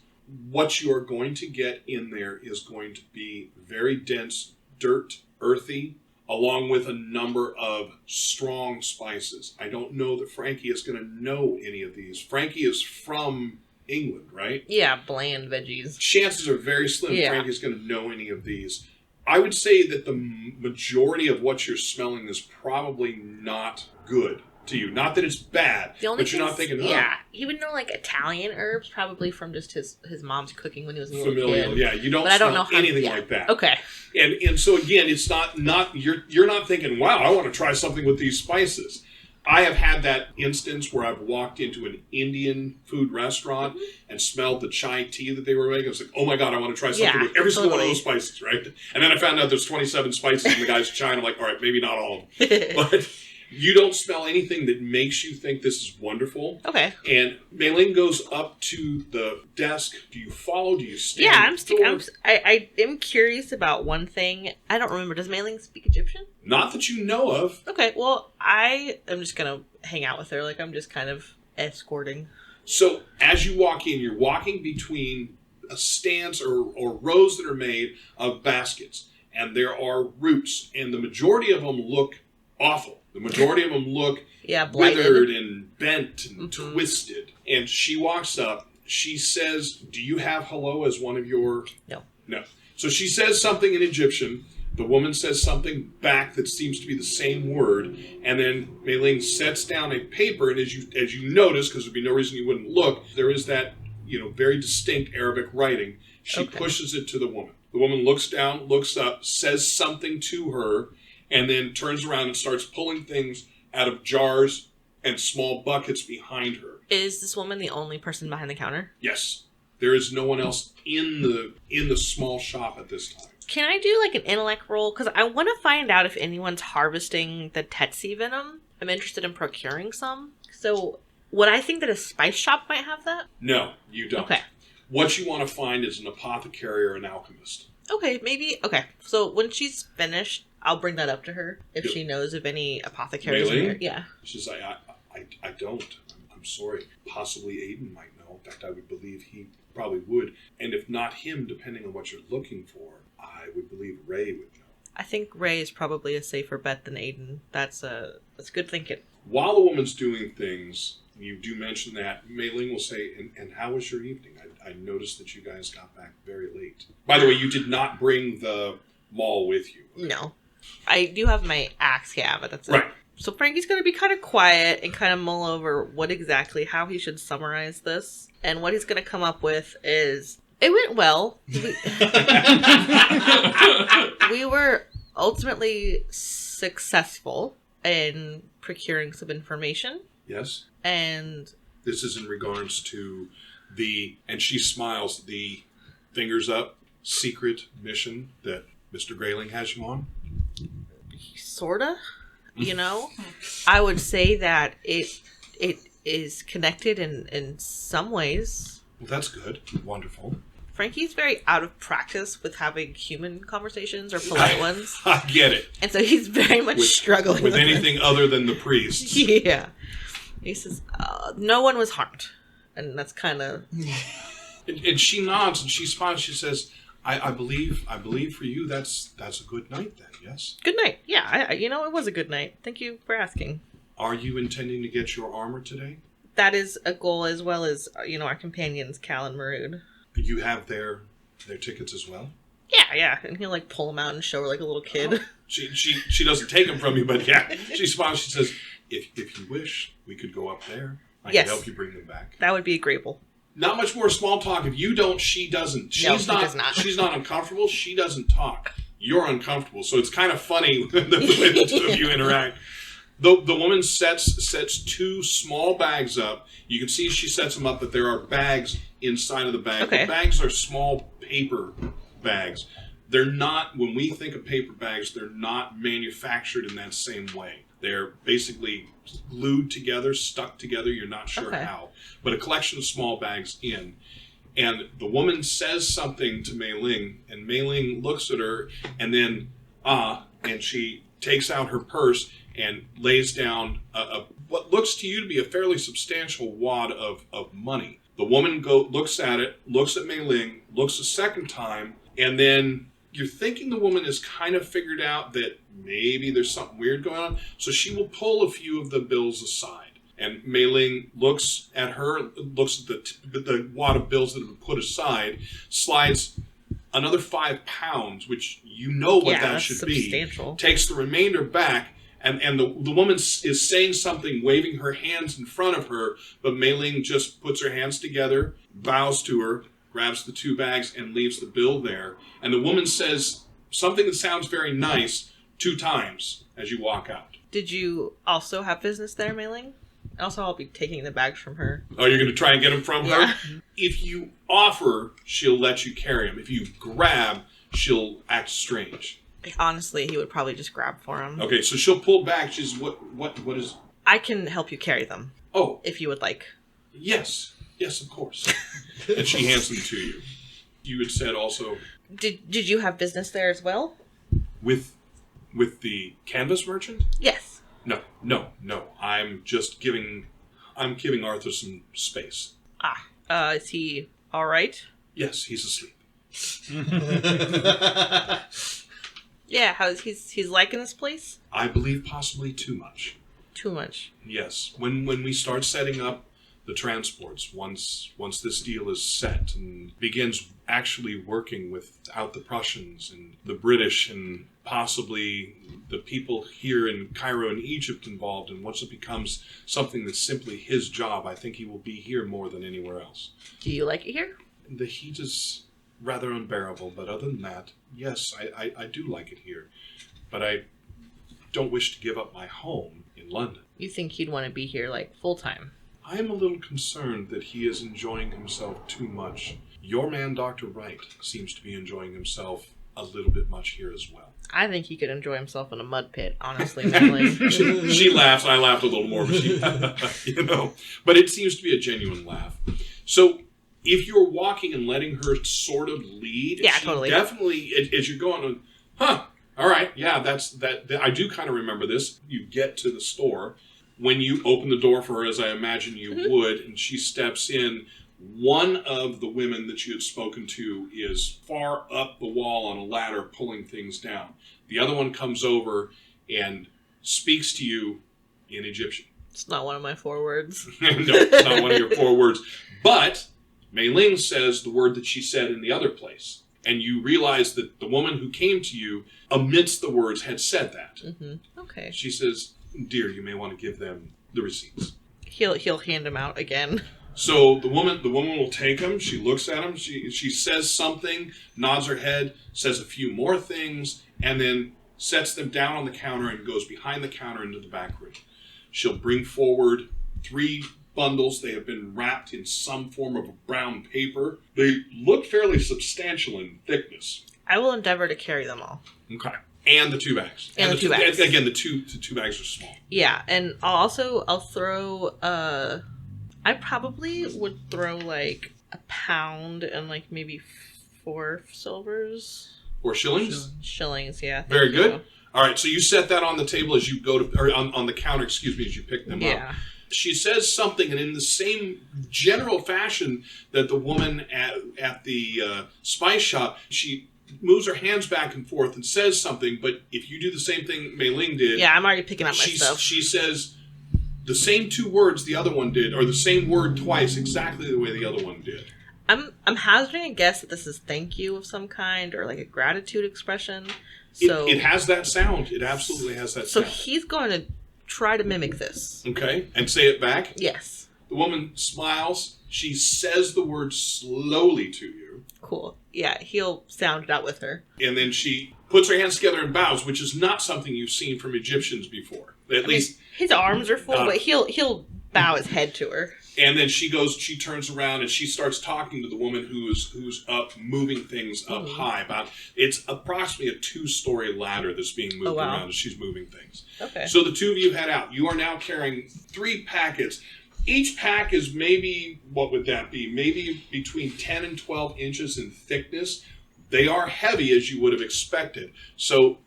What you are going to get in there is going to be very dense dirt, earthy, along with a number of strong spices. I don't know that Frankie is going to know any of these. Frankie is from England, right? Yeah, bland veggies. Chances are very slim Frankie's going to know any of these. I would say that the majority of what you're smelling is probably not good to you. Not that it's bad, but you're not thinking, yeah, he would know like Italian herbs, probably from just his mom's cooking when he was a little familial. kid. Yeah, you don't but smell I don't know anything like that. Okay. And so again, it's not you're not thinking, wow, I want to try something with these spices. I have had that instance where I've walked into an Indian food restaurant and smelled the chai tea that they were making. I was like, oh my God, I want to try something with every single one of those spices, right? And then I found out there's 27 spices in the guy's chai, and I'm like, all right, maybe not all of them. But you don't smell anything that makes you think this is wonderful. Okay. And Mei-Ling goes up to the desk. Do you follow? Do you stand? Yeah, I am curious about one thing. I don't remember. Does Mei-Ling speak Egyptian? Not that you know of. Okay, well, I am just going to hang out with her. Like, I'm just kind of escorting. So, as you walk in, you're walking between a stance or rows that are made of baskets. And there are roots. And the majority of them look awful. The majority of them look withered and bent and twisted. And she walks up. She says, do you have hello as one of your... No. So she says something in Egyptian. The woman says something back that seems to be the same word. And then Mei-Ling sets down a paper. And as you notice, because there'd be no reason you wouldn't look, there is that very distinct Arabic writing. She pushes it to the woman. The woman looks down, looks up, says something to her, and then turns around and starts pulling things out of jars and small buckets behind her. Is this woman the only person behind the counter? Yes. There is no one else in the small shop at this time. Can I do like an intellect roll? Because I want to find out if anyone's harvesting the Tetsi venom. I'm interested in procuring some. So would I think that a spice shop might have that? No, you don't. Okay. What you want to find is an apothecary or an alchemist. Okay, maybe. Okay. So when she's finished, I'll bring that up to her if she knows of any apothecaries in there. Yeah. She's like, I don't. I'm sorry. Possibly Ayden might know. In fact, I would believe he probably would. And if not him, depending on what you're looking for, I would believe Ray would know. I think Ray is probably a safer bet than Ayden. That's good thinking. While the woman's doing things, you do mention that, Mei-Ling will say, and how was your evening? I noticed that you guys got back very late. By the way, you did not bring the maul with you. No. I do have my axe cab, but that's it. Right. So Frankie's going to be kind of quiet and kind of mull over how he should summarize this. And what he's going to come up with is, it went well. We were ultimately successful in procuring some information. Yes. And this is in regards to and she smiles, the fingers up secret mission that Mr. Grayling has you on. Sorta. I would say that it is connected in some ways. Well, that's good. Wonderful. Frankie's very out of practice with having human conversations or polite ones. I get it. And so he's very much struggling with anything other than the priests. Yeah. He says, no one was harmed. And that's kind of... And she nods and she smiles. She says, I believe for you that's a good night then, yes? Good night. Yeah, it was a good night. Thank you for asking. Are you intending to get your armor today? That is a goal, as well as, our companions, Cal and Maroon. You have their tickets as well? Yeah. And he'll, pull them out and show her like a little kid. She doesn't take them from you, but yeah. She smiles. She says, if you wish, we could go up there. I can help you bring them back. That would be agreeable. Not much more small talk. If you don't, she doesn't. She does not. She's not uncomfortable. She doesn't talk. You're uncomfortable. So it's kind of funny the way the two of you interact. The woman sets two small bags up. You can see she sets them up, but there are bags inside of the bag. Okay. The bags are small paper bags. They're not, when we think of paper bags, they're not manufactured in that same way. They're basically glued together, stuck together. You're not sure how. But a collection of small bags in. And the woman says something to Mei Ling, and Mei Ling looks at her, and then, and she takes out her purse and lays down what looks to you to be a fairly substantial wad of money. The woman looks at it, looks at Mei Ling, looks a second time, and then you're thinking the woman has kind of figured out that maybe there's something weird going on, so she will pull a few of the bills aside. And Mei Ling looks at her, looks at the wad of bills that have been put aside, slides another 5 pounds, which you know what that should substantial. Be, takes the remainder back, and the woman is saying something, waving her hands in front of her, but Mei Ling just puts her hands together, bows to her, grabs the 2 bags, and leaves the bill there. And the woman says something that sounds very nice 2 times as you walk out. Did you also have business there, Mei Ling? Also, I'll be taking the bags from her. Oh, you're going to try and get them from her? If you offer, she'll let you carry them. If you grab, she'll act strange. Honestly, he would probably just grab for him. Okay, so she'll pull back. She's, what is... I can help you carry them. Oh. If you would like. Yes, of course. And she hands them to you. You had said also... Did you have business there as well? With the canvas merchant? Yes. No. I'm giving Arthur some space. Is he all right? Yes, he's asleep. Yeah, he's liking this place? I believe possibly too much. Too much. Yes. When we start setting up the transports, once this deal is set and begins actually working without the Prussians and the British and possibly the people here in Cairo and Egypt involved, and once it becomes something that's simply his job, I think he will be here more than anywhere else. Do you like it here? The heat is rather unbearable, but other than that, yes, I do like it here. But I don't wish to give up my home in London. You think he'd want to be here, full time? I am a little concerned that he is enjoying himself too much. Your man, Dr. Wright, seems to be enjoying himself a little bit much here as well. I think he could enjoy himself in a mud pit, honestly. She laughs. I laughed a little more, but But it seems to be a genuine laugh. So if you're walking and letting her sort of lead, yeah, totally. Definitely, as you're going, all right, yeah, that. I do kind of remember this. You get to the store. When you open the door for her, as I imagine you would, and she steps in, one of the women that you had spoken to is far up the wall on a ladder pulling things down. The other one comes over and speaks to you in Egyptian. It's not one of my 4 words. No, it's not one of your 4 words. But Mei Ling says the word that she said in the other place. And you realize that the woman who came to you, amidst the words, had said that. Mm-hmm. Okay. She says, "Dear, you may want to give them the receipts." He'll hand them out again. So the woman will take them. She looks at them. She says something, nods her head, says a few more things, and then sets them down on the counter and goes behind the counter into the back room. She'll bring forward 3 bundles. They have been wrapped in some form of brown paper. They look fairly substantial in thickness. I will endeavor to carry them all. Okay. And the 2 bags. And the 2 bags. Again, the two bags are small. Yeah, and I'll throw I probably would throw £1 pound and maybe 4 silvers. 4 shillings? Shillings, yeah. Very good. All right, so you set that on the table as you go to, or on the counter, as you pick them up. She says something, and in the same general fashion that the woman at the spice shop, she moves her hands back and forth and says something, but if you do the same thing Mei Ling did... Yeah, I'm already picking up my stuff. She says the same 2 words the other one did, or the same word twice, exactly the way the other one did. I'm hazarding a guess that this is thank you of some kind, or like a gratitude expression. So It has that sound. It absolutely has that sound. So he's going to try to mimic this. Okay, and say it back? Yes. The woman smiles. She says the word slowly to you. Cool. Yeah, he'll sound it out with her. And then she puts her hands together and bows, which is not something you've seen from Egyptians before. At least his arms are full, but he'll bow his head to her. And then she turns around and she starts talking to the woman who's up, moving things up high. It's approximately a 2-story ladder that's being moved around as she's moving things. Okay. So the 2 of you head out. You are now carrying 3 packets. Each pack is maybe, what would that be? Maybe between 10 and 12 inches in thickness. They are heavy as you would have expected. So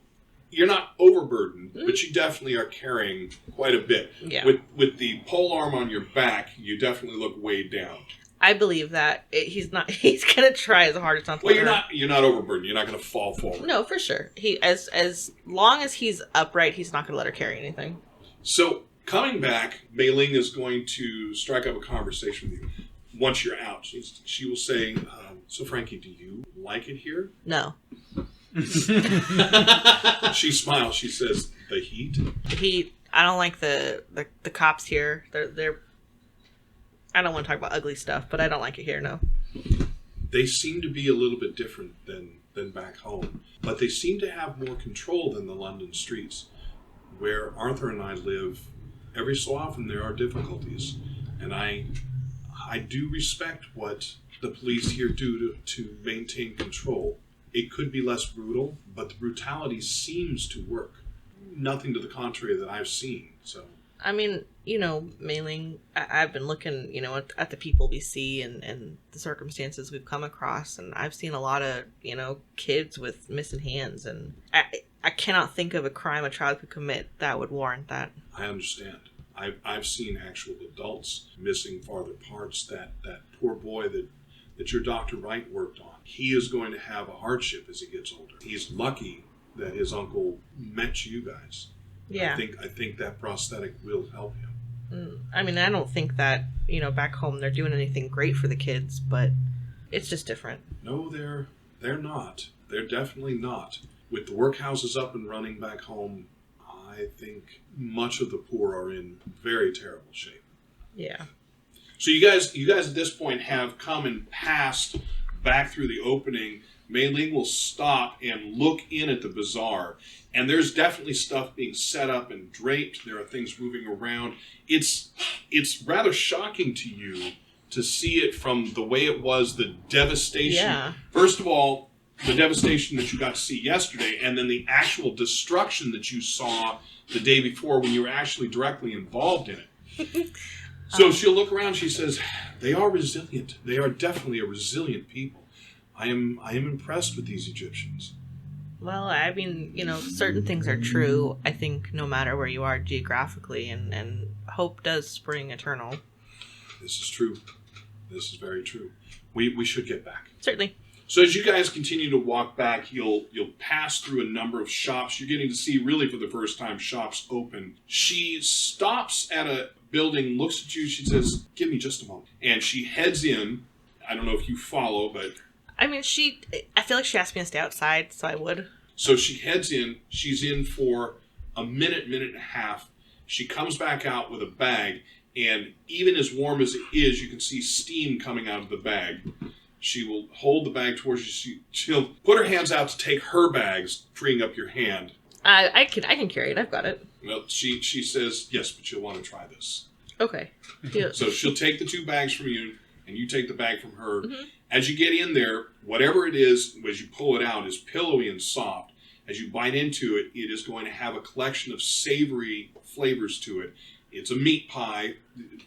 you're not overburdened, but you definitely are carrying quite a bit. Yeah. With the pole arm on your back, you definitely look weighed down. I believe that he's not. He's gonna try as hard as not. Well, you're not overburdened. You're not going to fall forward. No, for sure. As long as he's upright, he's not going to let her carry anything. So coming back, Mei Ling is going to strike up a conversation with you. Once you're out, she will say, "So Frankie, do you like it here?" No. She smiles. She says, "The heat." I don't like the cops here. They're. I don't want to talk about ugly stuff, but I don't like it here. No. They seem to be a little bit different than back home, but they seem to have more control than the London streets, where Arthur and I live. Every so often there are difficulties, and I do respect what the police here do to maintain control. It could be less brutal, but the brutality seems to work. Nothing to the contrary that I've seen. So, I mean, Mei Ling, I've been looking, at the people we see and the circumstances we've come across, and I've seen a lot of, kids with missing hands, and I cannot think of a crime a child could commit that would warrant that. I understand. I've seen actual adults missing farther parts. That poor boy that your Dr. Wright worked on, he is going to have a hardship as he gets older. He's lucky that his uncle met you guys. Yeah. I think that prosthetic will help him. I mean, I don't think that, back home they're doing anything great for the kids, but it's just different. No, they're not. They're definitely not. With the workhouses up and running back home, I think much of the poor are in very terrible shape. Yeah. So you guys at this point have come and passed back through the opening. Mei Ling will stop and look in at the bazaar, and there's definitely stuff being set up and draped. There are things moving around. It's rather shocking to you to see it from the way it was, the devastation. Yeah. First of all, the devastation that you got to see yesterday, and then the actual destruction that you saw the day before when you were actually directly involved in it. So she'll look around, she says, they are resilient. They are definitely a resilient people. I am impressed with these Egyptians. Well, I mean, certain things are true, I think, no matter where you are geographically, and hope does spring eternal. This is true. This is very true. We should get back. Certainly. So as you guys continue to walk back, you'll pass through a number of shops. You're getting to see, really for the first time, shops open. She stops at a building, looks at you, she says, give me just a moment. And she heads in. I don't know if you follow, but... I mean, I feel like she asked me to stay outside, so I would. So she heads in. She's in for a minute and a half. She comes back out with a bag, and even as warm as it is, you can see steam coming out of the bag. She will hold the bag towards you. She'll put her hands out to take her bags, freeing up your hand. I can carry it. I've got it. Well, she says, yes, but you'll want to try this. Okay. Yeah. So she'll take the 2 bags from you, and you take the bag from her. Mm-hmm. As you get in there, whatever it is, as you pull it out, is pillowy and soft. As you bite into it, it is going to have a collection of savory flavors to it. It's a meat pie,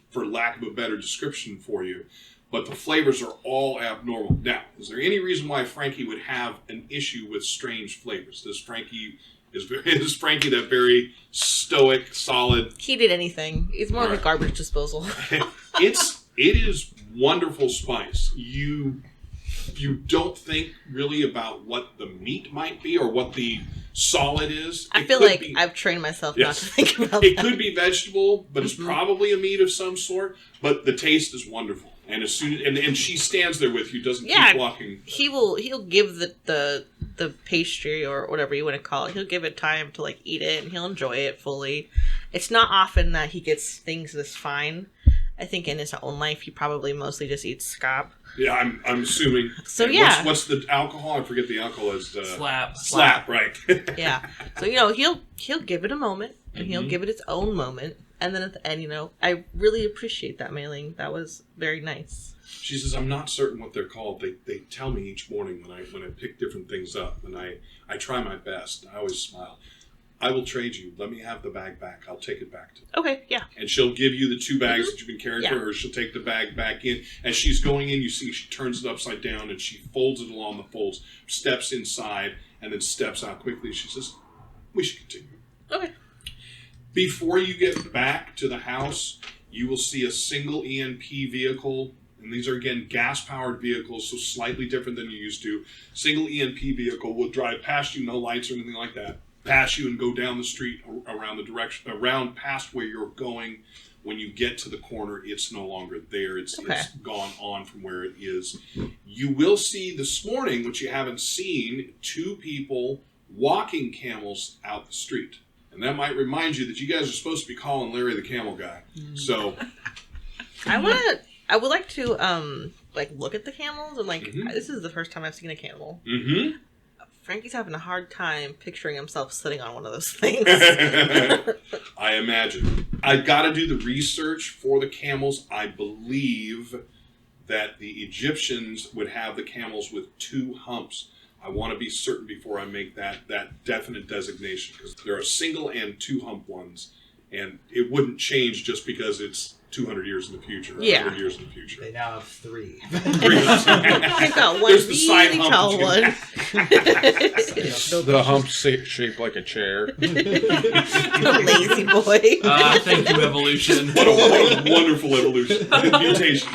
for lack of a better description for you. But the flavors are all abnormal. Now, is there any reason why Frankie would have an issue with strange flavors? Does Frankie Is Frankie that very stoic, solid? He did anything. It's more of a garbage disposal. It is wonderful spice. You don't think really about what the meat might be or what the solid is. I feel like I've trained myself not to think about it. That. Could be vegetable, but it's probably a meat of some sort. But the taste is wonderful. And as soon and she stands there with you, doesn't keep walking. He'll give the pastry or whatever you want to call it. He'll give it time to like eat it, and he'll enjoy it fully. It's not often that he gets things this fine. I think in his own life, he probably mostly just eats scab. Yeah, I'm assuming. So what's the alcohol? I forget the alcohol is. Slap, right? Yeah. So he'll give it a moment, and he'll give it its own moment, and then at the end, I really appreciate that mailing. That was very nice. She says, "I'm not certain what they're called. They tell me each morning when I pick different things up, and I try my best. I always smile. I will trade you. Let me have the bag back. I'll take it back to you." Okay, yeah. And she'll give you the 2 bags that you've been carrying for her. She'll take the bag back in. As she's going in, you see she turns it upside down and she folds it along the folds, steps inside, and then steps out quickly. She says, "We should continue." Okay. Before you get back to the house, you will see a single ENP vehicle. And these are, again, gas-powered vehicles, so slightly different than you used to. Single ENP vehicle will drive past you, no lights or anything like that. Pass you and go down the street around past where you're going. When you get to the corner, it's no longer there. It's gone on from where it is. You will see this morning, which you haven't seen, 2 people walking camels out the street. And that might remind you that you guys are supposed to be calling Larry the camel guy. So I would like to look at the camels and this is the first time I've seen a camel. Mm-hmm. Frankie's having a hard time picturing himself sitting on one of those things. I imagine. I've got to do the research for the camels. I believe that the Egyptians would have the camels with 2 humps. I want to be certain before I make that definite designation, because there are single and 2 hump ones, and it wouldn't change just because it's 200 years in the future, or 100 years in the future. They now have 3. I've got one There's the side really hump tall one. The hump shaped like a chair. Lazy boy. Thank you, evolution. What a wonderful evolution. Mutation.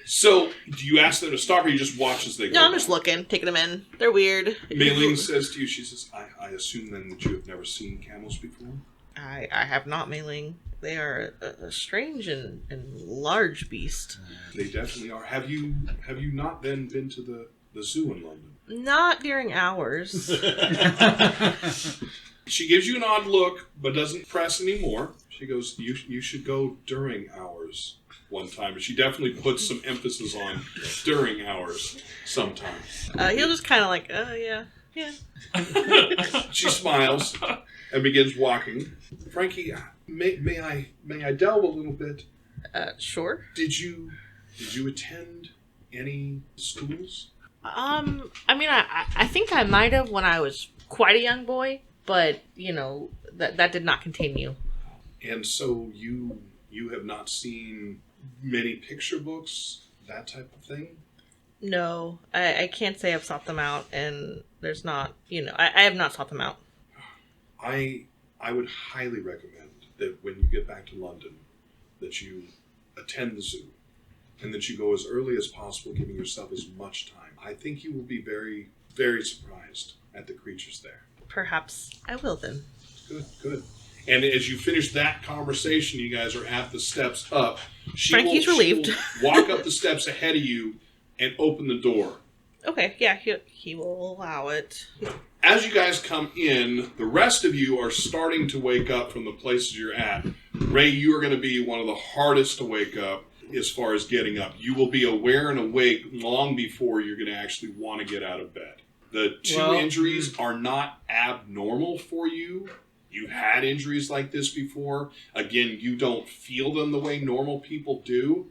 So, do you ask them to stop, or you just watch as they go? No, I'm just looking, taking them in. They're weird. Mei-Ling says to you, she says, I assume then that you have never seen camels before? I have not, Mei-Ling. They are a strange and large beast. They definitely are. Have you not then been to the zoo in London? Not during hours. She gives you an odd look, but doesn't press anymore. She goes, you should go during hours one time. And she definitely puts some emphasis on during hours sometimes. He'll just kind of yeah. She smiles and begins walking. Frankie, may I delve a little bit? Sure. Did you attend any schools? I think I might have when I was quite a young boy, but that did not continue. And so you have not seen many picture books, that type of thing? No, I can't say I've sought them out, and there's not, I have not sought them out. I would highly recommend that when you get back to London, that you attend the zoo, and that you go as early as possible, giving yourself as much time. I think you will be very, very surprised at the creatures there. Perhaps I will then. Good. And as you finish that conversation, you guys are at the steps up. Frankie's relieved. She will walk up the steps ahead of you and open the door. Okay, yeah, he will allow it. As you guys come in, the rest of you are starting to wake up from the places you're at. Ray, you are going to be one of the hardest to wake up as far as getting up. You will be aware and awake long before you're going to actually want to get out of bed. The 2 injuries are not abnormal for you. You've had injuries like this before. Again, you don't feel them the way normal people do,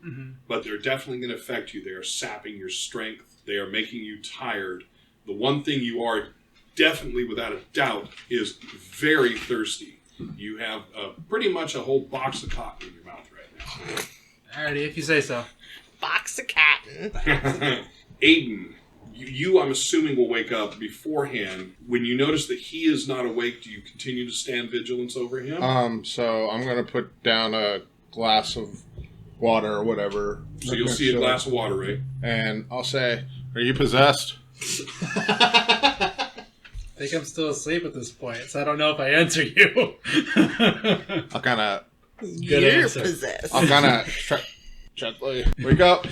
but they're definitely going to affect you. They are sapping your strength. They are making you tired. The one thing you are definitely, without a doubt, is very thirsty. You have pretty much a whole box of cotton in your mouth right now. Alrighty, if you say so. Box of cotton. Ayden, You, I'm assuming, will wake up beforehand. When you notice that he is not awake, do you continue to stand vigilance over him? So I'm going to put down a glass of water or whatever. So you'll see a glass of water, right? And I'll say, "Are you possessed?" I think I'm still asleep at this point, so I don't know if I answer you. I'll kind of... You're answer. possessed. I'll kind of gently wake up.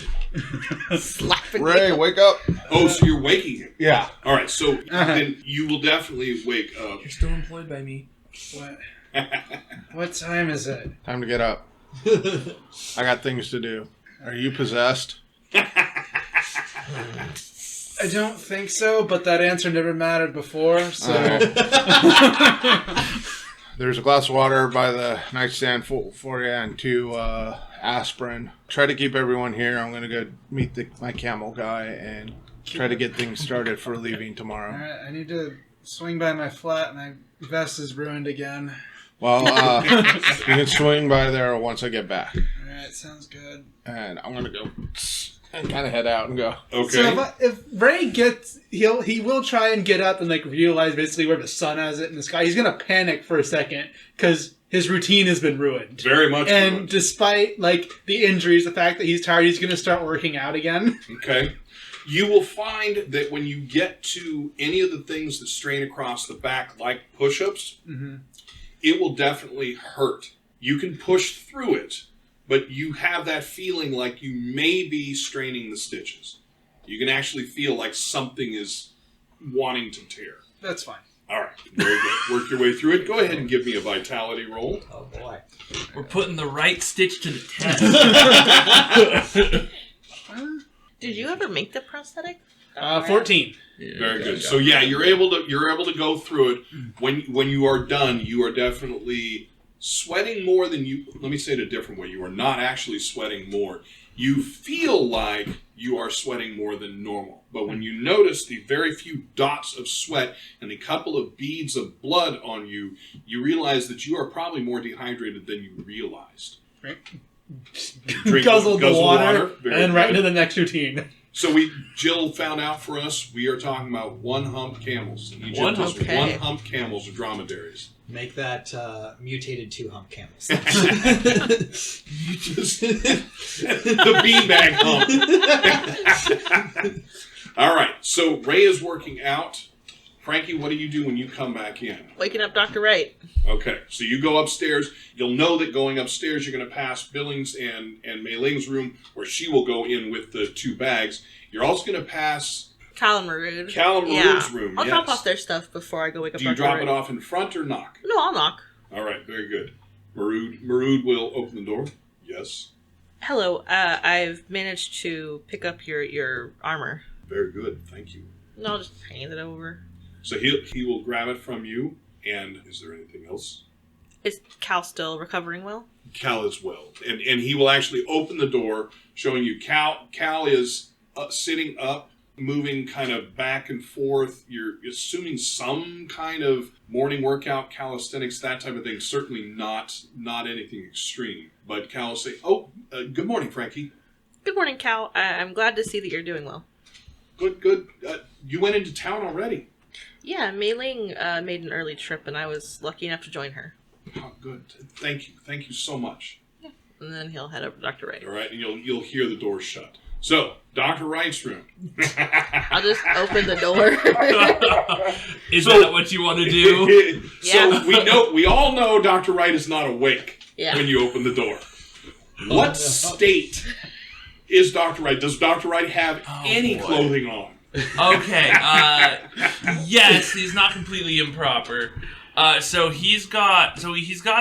Slapping Ray, you. wake up. Oh, so you're waking him. Yeah. All right, so then you will definitely wake up. You're still employed by me. What time is it? Time to get up. I got things to do. Are you possessed? I don't think so, but that answer never mattered before, so... There's a glass of water by the nightstand for you and 2 aspirin. Try to keep everyone here. I'm going to go meet my camel guy and try to get things started for leaving tomorrow. Alright, I need to swing by my flat. My vest is ruined again. Well, you can swing by there once I get back. Alright, sounds good. And I'm going to go and kind of head out and go. Okay. So if Ray gets, he will try and get up and like realize basically where the sun has it in the sky. He's gonna panic for a second because his routine has been ruined. Very much And ruined. despite like the injuries, the fact that he's tired, he's gonna start working out again. Okay. You will find that when you get to any of the things that strain across the back, like push-ups, it will definitely hurt. You can push through it, but you have that feeling like you may be straining the stitches. You can actually feel like something is wanting to tear. That's fine. All right, very good. Work your way through it. Go ahead and give me a vitality roll. Oh boy. We're putting the right stitch to the test. Did you ever make the prosthetic? 14. Very good. So yeah, you're able to go through it. When you are done, you are definitely sweating more than you. Let me say it a different way. You are not actually sweating more. You feel like you are sweating more than normal. But when you notice the very few dots of sweat and a couple of beads of blood on you, you realize that you are probably more dehydrated than you realized. Guzzled the water Very and right good. into the next routine. So Jill found out for us, we are talking about one-hump camels. In Egypt, Okay. one-hump camels are dromedaries. Make that mutated 2-hump camels. The beanbag hump. All right, so Ray is working out. Frankie, what do you do when you come back in? Waking up Dr. Wright. Okay, so you go upstairs. You'll know that going upstairs, you're going to pass Billings and Mei Ling's room, where she will go in with the 2 bags. You're also going to pass Cal and Marood. Marood's room. I'll yes. drop off their stuff before I go wake up Do you Dr. drop Wright. it off in front or knock? No, I'll knock. All right, very good. Marood will open the door. Yes. Hello, I've managed to pick up your armor. Very good. Thank you. No, I'll just hand it over. So he will grab it from you. And is there anything else? Is Cal still recovering well? Cal as well. And he will actually open the door, showing you Cal. Cal is sitting up, moving kind of back and forth. You're assuming some kind of morning workout, calisthenics, that type of thing. Certainly not anything extreme. But Cal will say, good morning, Frankie. Good morning, Cal. I'm glad to see that you're doing well. Good. You went into town already. Yeah, Mei Ling made an early trip, and I was lucky enough to join her. Oh, good. Thank you so much. And then he'll head over to Dr. Wright. All right, and you'll hear the door shut. So, Dr. Wright's room. I'll just open the door. Is that what you want to do? So we all know Dr. Wright is not awake when you open the door. What state is Dr. Wright? Does Dr. Wright have any clothing on? Okay, yes, he's not completely improper. So he's got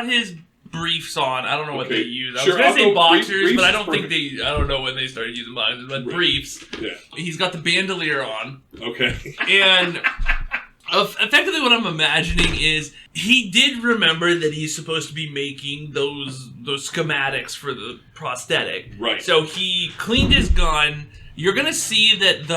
his briefs on. I don't know what they use. I was gonna say boxers, but I don't think I don't know when they started using boxers, but briefs. Yeah. He's got the bandolier on. Okay. And effectively what I'm imagining is he did remember that he's supposed to be making those schematics for the prosthetic. Right. So he cleaned his gun. You're gonna see that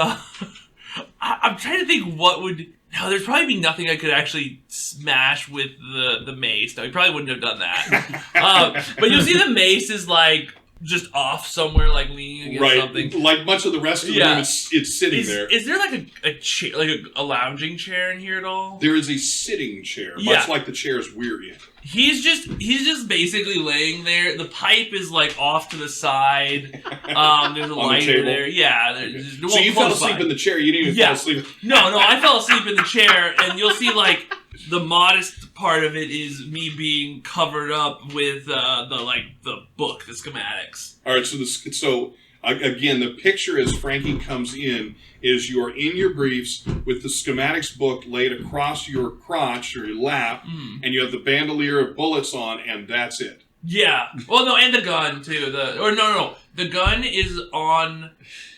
I'm trying to think what would... No, there's probably be nothing I could actually smash with the mace. No, he probably wouldn't have done that. But you'll see the mace is like just off somewhere, like leaning against something. Like much of the rest of the room, it's sitting there. Is there like a chair, like a lounging chair in here at all? There is a sitting chair, much like the chairs we're in. He's just basically laying there. The pipe is like off to the side. There's a lighter there. Yeah. Okay. So you fell asleep in the chair. You didn't even fall asleep. No, I fell asleep in the chair, and you'll see like the modest part of it is me being covered up with the book, the schematics. All right. So again, the picture as Frankie comes in is you are in your briefs with the schematics book laid across your crotch or your lap, and you have the bandolier of bullets on, and that's it. Yeah. Well, no, and the gun too. The gun is on.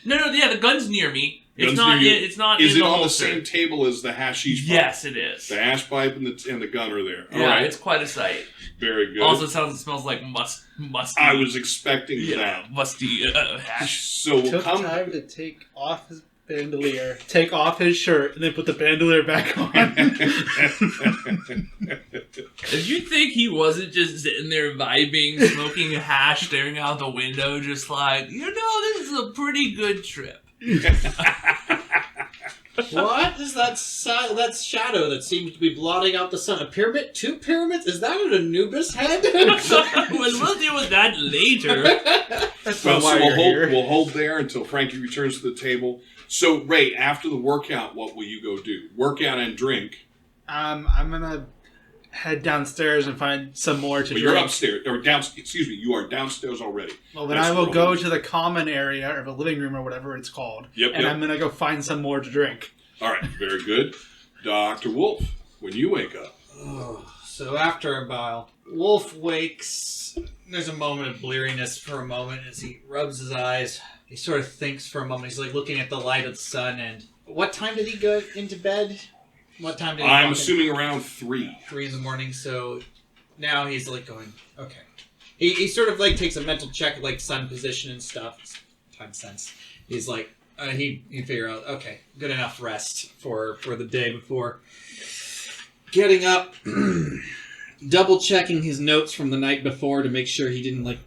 The gun's near me. It's not. It's not. Is in it the on holster. the same table as the hashish pipe? Yes, it is. The hash pipe and the gun are there. Yeah, it's quite a sight. Very good. Also, it smells like musty. I was expecting that. Musty hash. So Took time to take off his bandolier, take off his shirt, and then put the bandolier back on. Did you think he wasn't just sitting there vibing, smoking a hash, staring out the window, just like, this is a pretty good trip? What is that shadow that seems to be blotting out the sun? A pyramid? 2 pyramids? Is that an Anubis head? We'll deal with that later. That's well, why we'll hold there until Frankie returns to the table. So, Ray, after the workout, what will you go do? Workout and drink. I'm gonna head downstairs and find some more to drink. You're upstairs, or excuse me, you are downstairs already. Well, then I will go to the common area, or the living room, or whatever it's called. And I'm gonna go find some more to drink. All right, very good. Dr. Wolf, when you wake up. So after a while, Wolf wakes. There's a moment of bleariness for a moment as he rubs his eyes. He sort of thinks for a moment. He's like looking at the light of the sun. And what time did he go into bed? What time did he I'm assuming around 3. 3 in the morning. So now he's like going, okay. He sort of like takes a mental check, like sun position and stuff. Time sense. He's like, he figure out, okay, good enough rest for the day before getting up, double checking his notes from the night before to make sure he didn't like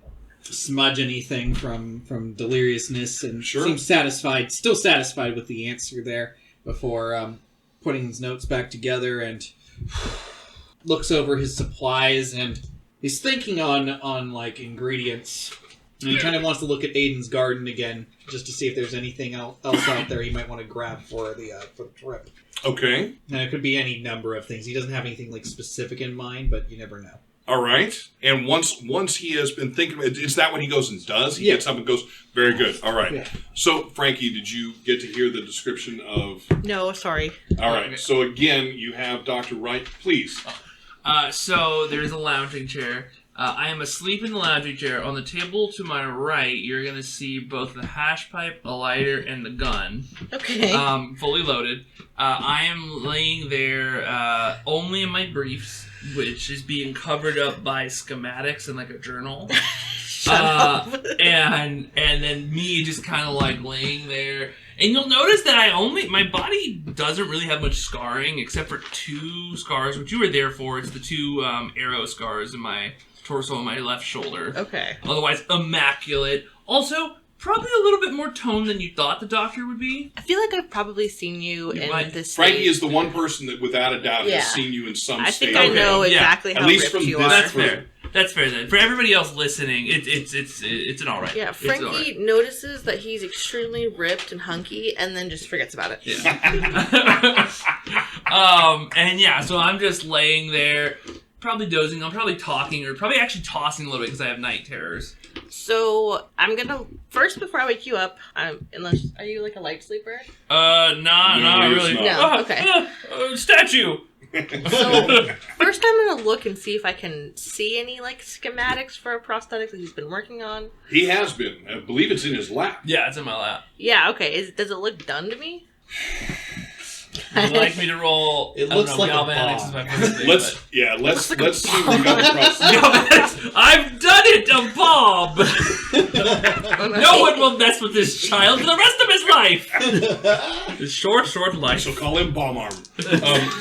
smudge anything from deliriousness, and seems still satisfied with the answer there before putting his notes back together, and looks over his supplies, and he's thinking on like ingredients. And he kind of wants to look at Ayden's garden again, just to see if there's anything else out there he might want to grab for the trip. Okay. And it could be any number of things. He doesn't have anything like specific in mind, but you never know. All right. And once he has been thinking, is that what he goes and does? He gets up and goes, very good. All right. Yeah. So, Frankie, did you get to hear the description of... No, sorry. All right. So, again, you have Dr. Wright. Please. So, there's a lounging chair. I am asleep in the lounging chair. On the table to my right, you're going to see both the hash pipe, a lighter, and the gun. Okay. Fully loaded. I am laying there only in my briefs, which is being covered up by schematics and like a journal. Shut up. And then me just kind of like laying there. And you'll notice that my body doesn't really have much scarring except for 2 scars, which you were there for. It's the 2 arrow scars in my torso and my left shoulder. Okay. Otherwise, immaculate. Also, probably a little bit more tone than you thought the doctor would be. I feel like I've probably seen you in this. Frankie is the one person that, without a doubt, has seen you in some state. I think I know exactly how ripped you are. That's fair. That's fair then. For everybody else listening, it's an all right. Yeah, Frankie notices that he's extremely ripped and hunky, and then just forgets about it. Yeah. And yeah, so I'm just laying there, probably dozing. I'm probably talking, or probably actually tossing a little bit because I have night terrors. So I'm gonna first, before I wake you up, unless are you like a light sleeper? Not really. No, okay. Statue. So first, I'm gonna look and see if I can see any like schematics for a prosthetic that he's been working on. He has been. I believe it's in his lap. Yeah, it's in my lap. Yeah. Okay. Does it look done to me? Would you like me to roll? It looks like galvanics is my first thing. Let's see what we got across. I've done it, a Bob. No one will mess with this child for the rest of his life. His short life. So call him Bomb Arm.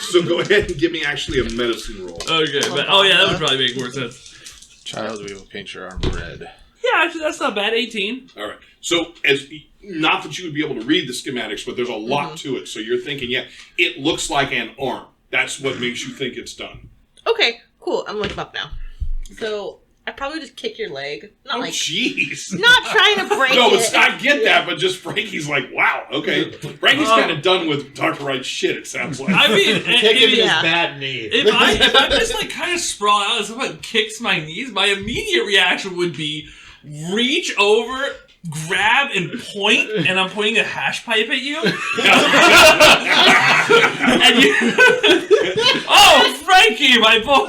So go ahead and give me actually a medicine roll. Okay. That would probably make more sense. Child, we will paint your arm red. Yeah, actually, that's not bad. 18. All right. So, not that you would be able to read the schematics, but there's a lot to it. So you're thinking, yeah, it looks like an arm. That's what makes you think it's done. Okay, cool. I'm looking up now. So I probably just kick your leg. Not jeez. Not trying to break No, it. but I get that, but just Frankie's like, wow, okay. Frankie's kind of done with Dr. Wright's shit, it sounds like. I mean, Kicking his bad knee. If I just like kind of sprawl out and someone kicks my knees, my immediate reaction would be reach over, grab, and point, and I'm pointing a hash pipe at you. And you oh, Frankie, my boy!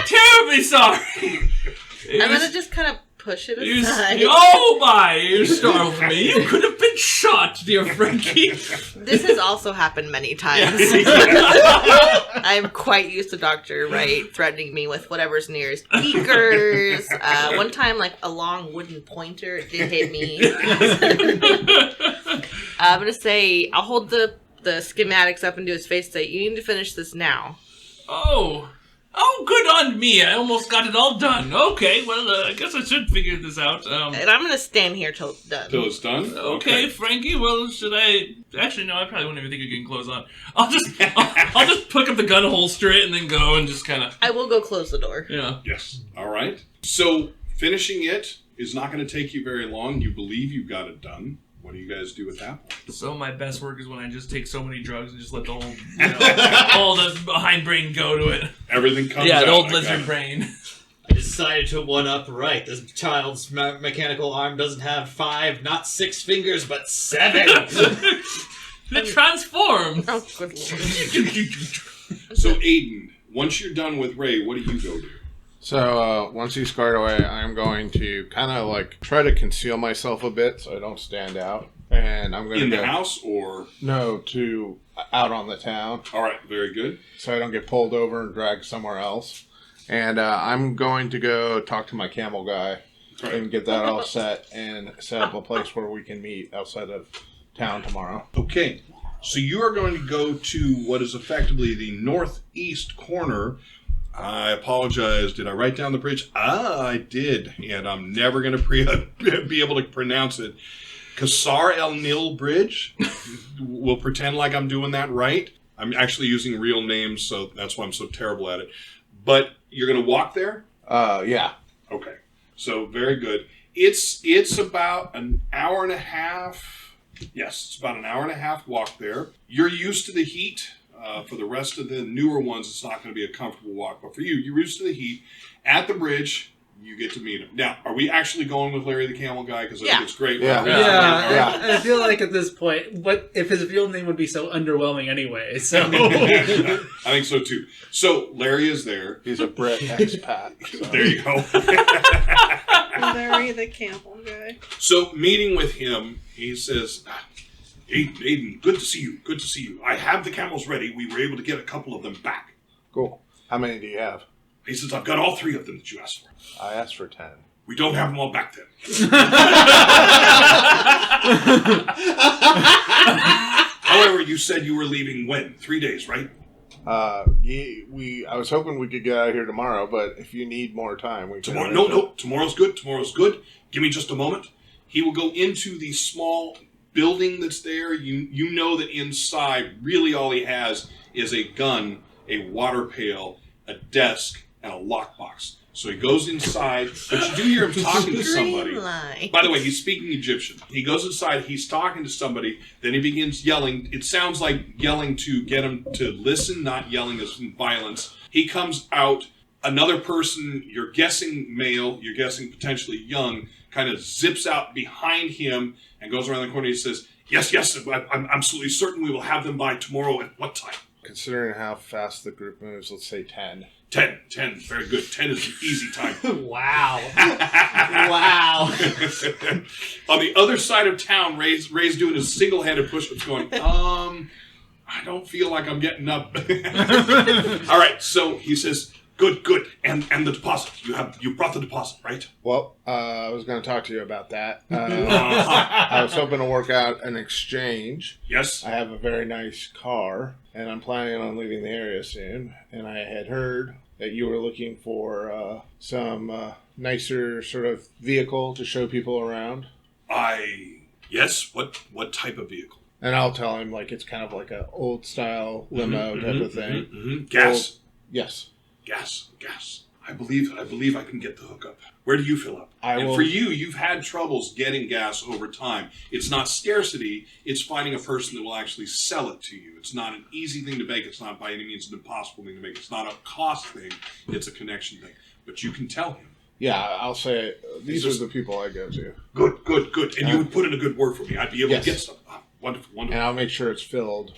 Terribly sorry. I'm gonna just kind of push it aside. Oh my, you startled me. You could have been shot, dear Frankie. This has also happened many times. I'm quite used to Dr. Wright threatening me with whatever's near speakers. One time, like, a long wooden pointer did hit me. I'm gonna say, I'll hold the schematics up into his face and say, you need to finish this now. Oh, good on me. I almost got it all done. Okay, well, I guess I should figure this out. And I'm going to stand here till it's done. Till it's done? Okay, Frankie, well, should I... Actually, no, I probably wouldn't even think of getting clothes on. I'll just pick up the gun, holster it, and then go and just kind of... I will go close the door. Yeah. Yes. All right. So, finishing it is not going to take you very long. You believe you've got it done. What do you guys do at that point? So my best work is when I just take so many drugs and just let the whole, all the hindbrain go to it. Everything comes out. Yeah, the old lizard brain. I decided to one-up Wright. This child's mechanical arm doesn't have 5, not 6 fingers, but 7. It transformed. Oh, good lord. So, Ayden, once you're done with Ray, what do you go do? So, once he's scared away, I'm going to kind of like try to conceal myself a bit so I don't stand out. And I'm going to In the house or? No, to out on the town. All right, very good. So I don't get pulled over and dragged somewhere else. And I'm going to go talk to my camel guy and get that all set and set up a place where we can meet outside of town tomorrow. Okay, so you are going to go to what is effectively the northeast corner. I apologize. Did I write down the bridge? I did, and I'm never going to be able to pronounce it. Qasar El Nil Bridge. We'll pretend like I'm doing that right. I'm actually using real names, so that's why I'm so terrible at it. But you're going to walk there? Yeah. Okay. So, very good. It's about an hour and a half. Yes, it's about an hour and a half walk there. You're used to the heat. For the rest of the newer ones, it's not going to be a comfortable walk. But for you, you're used to the heat. At the bridge, you get to meet him. Now, are we actually going with Larry the Camel Guy? Because I think it's great. Yeah. I feel like at this point, what if his real name would be so underwhelming anyway? So I think so too. So Larry is there. He's a Brit expat. So. There you go. Larry the Camel Guy. So meeting with him, he says, Ayden, good to see you. Good to see you. I have the camels ready. We were able to get a couple of them back. Cool. How many do you have? He says, I've got all 3 of them that you asked for. I asked for 10. We don't have them all back then. However, you said you were leaving when? 3 days, right? I was hoping we could get out of here tomorrow, but if you need more time, we can. Tomorrow? No. Tomorrow's good. Tomorrow's good. Give me just a moment. He will go into the small building that's there. You know that inside, really all he has is a gun, a water pail, a desk, and a lockbox. So he goes inside, but you do hear him talking to somebody. By the way, he's speaking Egyptian. He goes inside, he's talking to somebody, then he begins yelling. It sounds like yelling to get him to listen, not yelling as violence. He comes out, another person, you're guessing male, you're guessing potentially young, kind of zips out behind him and goes around the corner. He says, yes, I'm absolutely certain we will have them by tomorrow. At what time? Considering how fast the group moves, let's say 10. 10, very good. 10 is an easy time. Wow. Wow. On the other side of town, Ray's doing his single-handed push-ups going, I don't feel like I'm getting up. All right, so he says, Good. And the deposit. You brought the deposit, right? Well, I was going to talk to you about that. I was hoping to work out an exchange. Yes. I have a very nice car, and I'm planning on leaving the area soon. And I had heard that you were looking for some nicer sort of vehicle to show people around. Yes. What type of vehicle? And I'll tell him like it's kind of like a old style limo type of thing. Gas. Yes. Gas. I believe I can get the hookup. Where do you fill up? For you, you've had troubles getting gas over time. It's not scarcity. It's finding a person that will actually sell it to you. It's not an easy thing to make. It's not by any means an impossible thing to make. It's not a cost thing. It's a connection thing. But you can tell him. Yeah, I'll say these are the people I go to. Good. And you would put in a good word for me. I'd be able to get stuff. Oh, wonderful. And I'll make sure it's filled.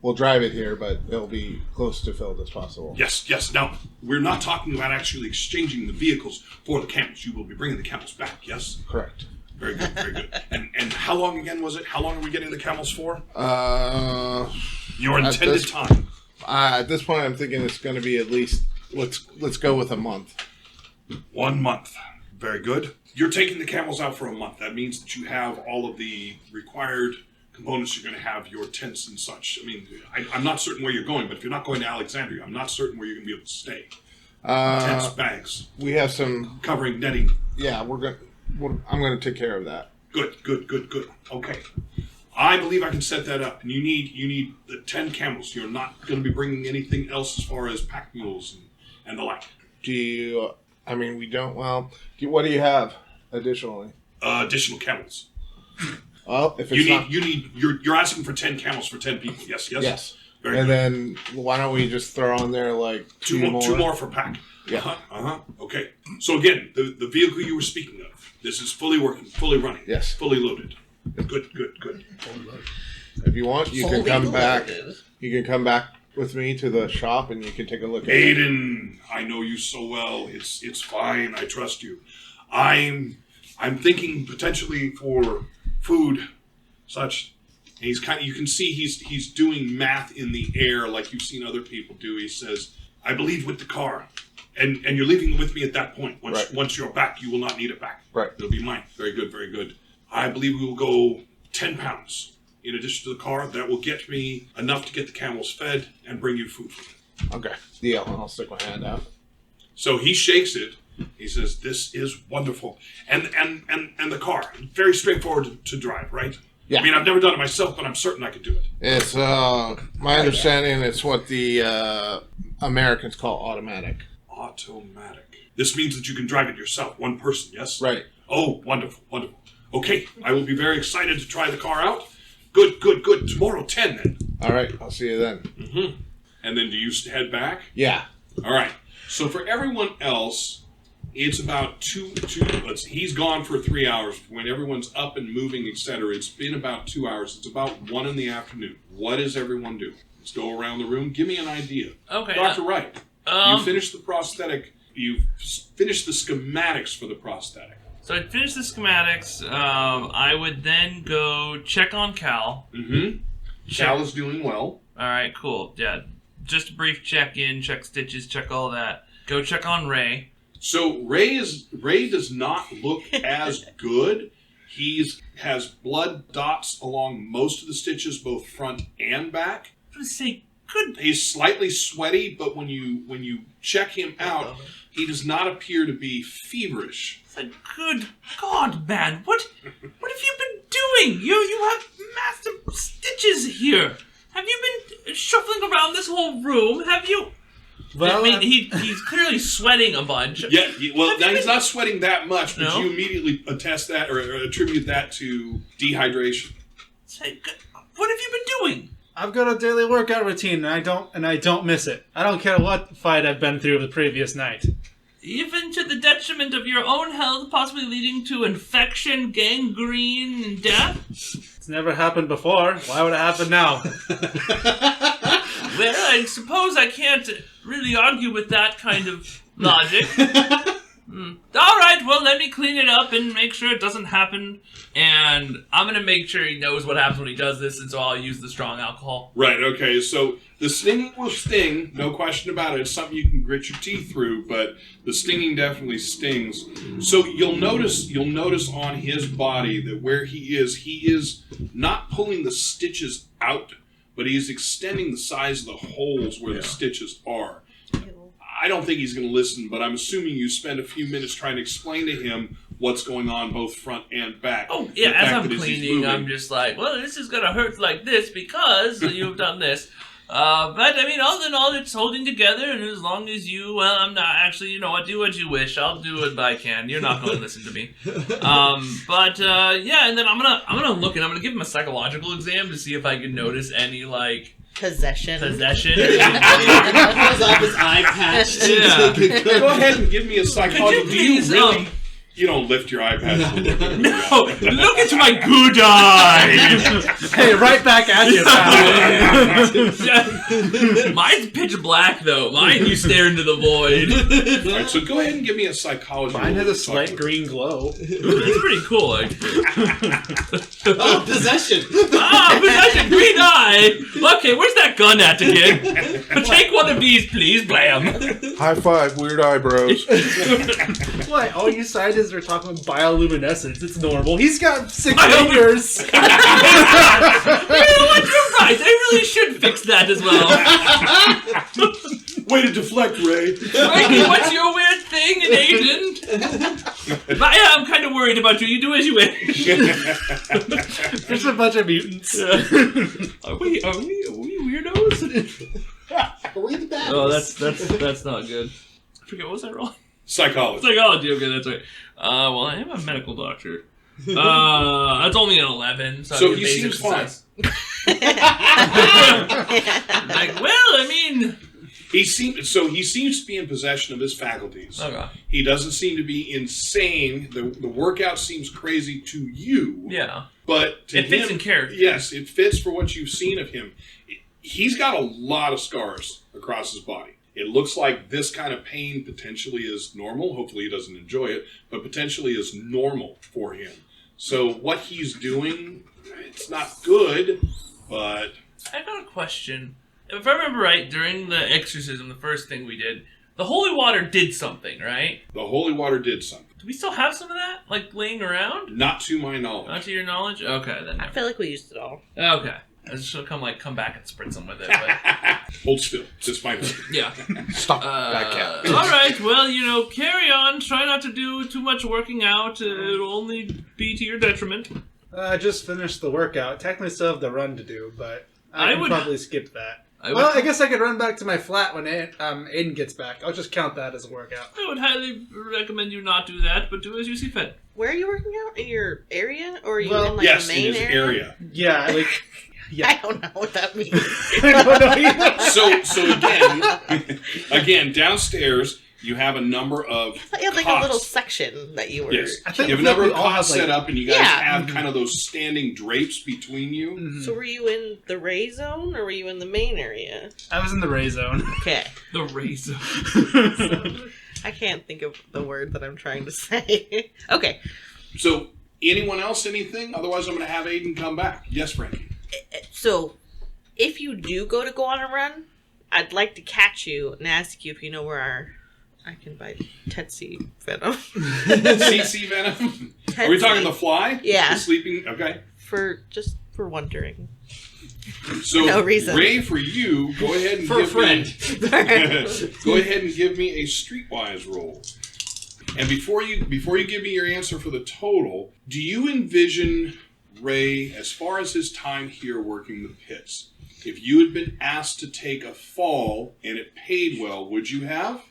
We'll drive it here, but it'll be close to filled as possible. Yes. Now, we're not talking about actually exchanging the vehicles for the camels. You will be bringing the camels back, yes? Correct. Very good. And how long again was it? How long are we getting the camels for? Your intended time. At this point, I'm thinking it's going to be at least, let's go with a month. 1 month. Very good. You're taking the camels out for a month. That means that you have all of the required components. You're going to have your tents and such. I mean, I'm not certain where you're going, but if you're not going to Alexandria, I'm not certain where you're going to be able to stay. Tents, bags. We have some covering netting. Yeah, I'm going to take care of that. Good. Okay. I believe I can set that up. And you need the 10 camels. You're not going to be bringing anything else as far as pack mules and the like. What do you have additionally? Additional camels. Well, if it's you're asking for 10 camels for 10 people. Yes. Yes. Very and good. Then why don't we just throw on there like two more for pack? Yeah. Okay. So again, the vehicle you were speaking of, this is fully working, fully running. Yes. Fully loaded. Good. If you want, you can come back. You can come back with me to the shop and you can take a look at it. Ayden, I know you so well. It's fine. I trust you. I'm thinking potentially for food, such. And you can see he's doing math in the air like you've seen other people do. He says, I believe with the car. And you're leaving with me at that point. Once you're back, you will not need it back. Right. It'll be mine. Very good. I believe we will go 10 pounds. In addition to the car, that will get me enough to get the camels fed and bring you food. Okay. Deal. I'll stick my hand out. So he shakes it. He says, "This is wonderful." And the car, very straightforward to drive, right? Yeah. I mean, I've never done it myself, but I'm certain I could do it. It's my understanding. It's what the Americans call automatic. Automatic. This means that you can drive it yourself, one person. Yes. Right. Oh, wonderful. Okay, I will be very excited to try the car out. Good. Tomorrow, 10 then. All right, I'll see you then. Mm-hmm. And then do you head back? Yeah. All right. So for everyone else, it's about he's gone for 3 hours. When everyone's up and moving, etc., it's been about 2 hours. It's about 1 in the afternoon. What is everyone doing? Let's go around the room. Give me an idea. Okay. Dr. Wright, you finished the prosthetic. You've finished the schematics for the prosthetic. So I'd finish the schematics. I would then go check on Cal. Mm-hmm. Cal is doing well. All right, cool. Yeah, just a brief check-in, check stitches, check all that. Go check on Ray. So Ray does not look as good. Has blood dots along most of the stitches, both front and back. I was gonna say, good. He's slightly sweaty, but when you check him out, he does not appear to be feverish. It's like, good God, man, what have you been doing? You have massive stitches here. Have you been shuffling around this whole room? Have you? Well, I mean, he's clearly sweating a bunch. Yeah, he's not sweating that much, but you immediately attest that or attribute that to dehydration. It's like, what have you been doing? I've got a daily workout routine, and I don't miss it. I don't care what fight I've been through the previous night. Even to the detriment of your own health, possibly leading to infection, gangrene, and death? It's never happened before. Why would it happen now? Well, I suppose I can't really argue with that kind of logic. All right, well, let me clean it up and make sure it doesn't happen. And I'm going to make sure he knows what happens when he does this, and so I'll use the strong alcohol. Right, okay. So The stinging will sting, no question about it. It's something you can grit your teeth through, but the stinging definitely stings. So you'll notice on his body that where he is not pulling the stitches out, but he's extending the size of the holes where the stitches are. I don't think he's going to listen, but I'm assuming you spend a few minutes trying to explain to him what's going on both front and back. Oh, yeah, as I'm cleaning, I'm just like, well, this is going to hurt like this because you've done this. But, I mean, all in all, it's holding together, and as long as you, well, I'm not actually, you know what, do what you wish. I'll do what I can. You're not going to listen to me. Yeah, and then I'm gonna look, and I'm going to give him a psychological exam to see if I can notice any, like, Possession. He pulls off his eye patch. Go ahead and give me a psychology. Do you really... You don't lift your eye patch. No, look into my good eye. Hey, right back at you, pal. Mine's pitch black, though. Mine, you stare into the void. All right, so go ahead and give me a psychology. Mine has a slight green glow. It's pretty cool, actually. Oh, possession. Possession, green eye. Okay, where's that gun at again? Take one of these, please. Blam. High five, weird eyebrows. What? All you scientists are talking about bioluminescence. It's normal. He's got 6 fingers. You know what? You're right. They really should fix that as well. Way to deflect, Ray. Frankie, what's your weird thing in Ayden? I'm kind of worried about you. You do as you wish. There's a bunch of mutants. Are we weirdos? Are we the bad? Oh, that's not good. I forget, what was I wrong? Psychology. Psychology, okay, that's right. Well, I am a medical doctor. That's only an 11, so he seems fine. Like, well, I mean... He seems to be in possession of his faculties. Okay. He doesn't seem to be insane. The workout seems crazy to you. Yeah. But to it fits in character. Yes, it fits for what you've seen of him. He's got a lot of scars across his body. It looks like this kind of pain potentially is normal. Hopefully he doesn't enjoy it, but potentially is normal for him. So what he's doing, it's not good, but... I got a question. If I remember right, during the exorcism, the first thing we did, the holy water did something, right? The holy water did something. Do we still have some of that, like, laying around? Not to my knowledge. Not to your knowledge? Okay, then. I feel like we used it all. Okay. I was just gonna come back and spritz them with it, but... Hold still. Just my note. Yeah. Stop. Back out. Alright, well, carry on. Try not to do too much working out. It'll only be to your detriment. I just finished the workout. Technically still have the run to do, but I would probably skip that. I guess I could run back to my flat when Ayden gets back. I'll just count that as a workout. I would highly recommend you not do that, but do as you see fit. Where are you working out? In your area? Or are you in yes, the main in his area. Yeah, like... Yeah. I don't know what that means. I don't know either. So again, downstairs you have a number of I thought you had like a little section that you were... Yes. I think you have a number of cots like, set up, and you guys have kind of those standing drapes between you. Mm-hmm. So were you in the Ray zone, or were you in the main area? I was in the Ray zone. Okay. The Ray zone. I can't think of the word that I'm trying to say. Okay. So, anyone else, anything? Otherwise, I'm going to have Ayden come back. Yes, Frankie. So, if you do go on a run, I'd like to catch you and ask you if you know where I can buy Tetsi venom. CC venom? Are we talking the fly? Yeah. The sleeping? Okay. For wondering. So, no reason. Ray, for you, go ahead and go ahead and give me a streetwise roll. And before you give me your answer for the total, do you envision Ray, as far as his time here working the pits, if you had been asked to take a fall and it paid well, would you have?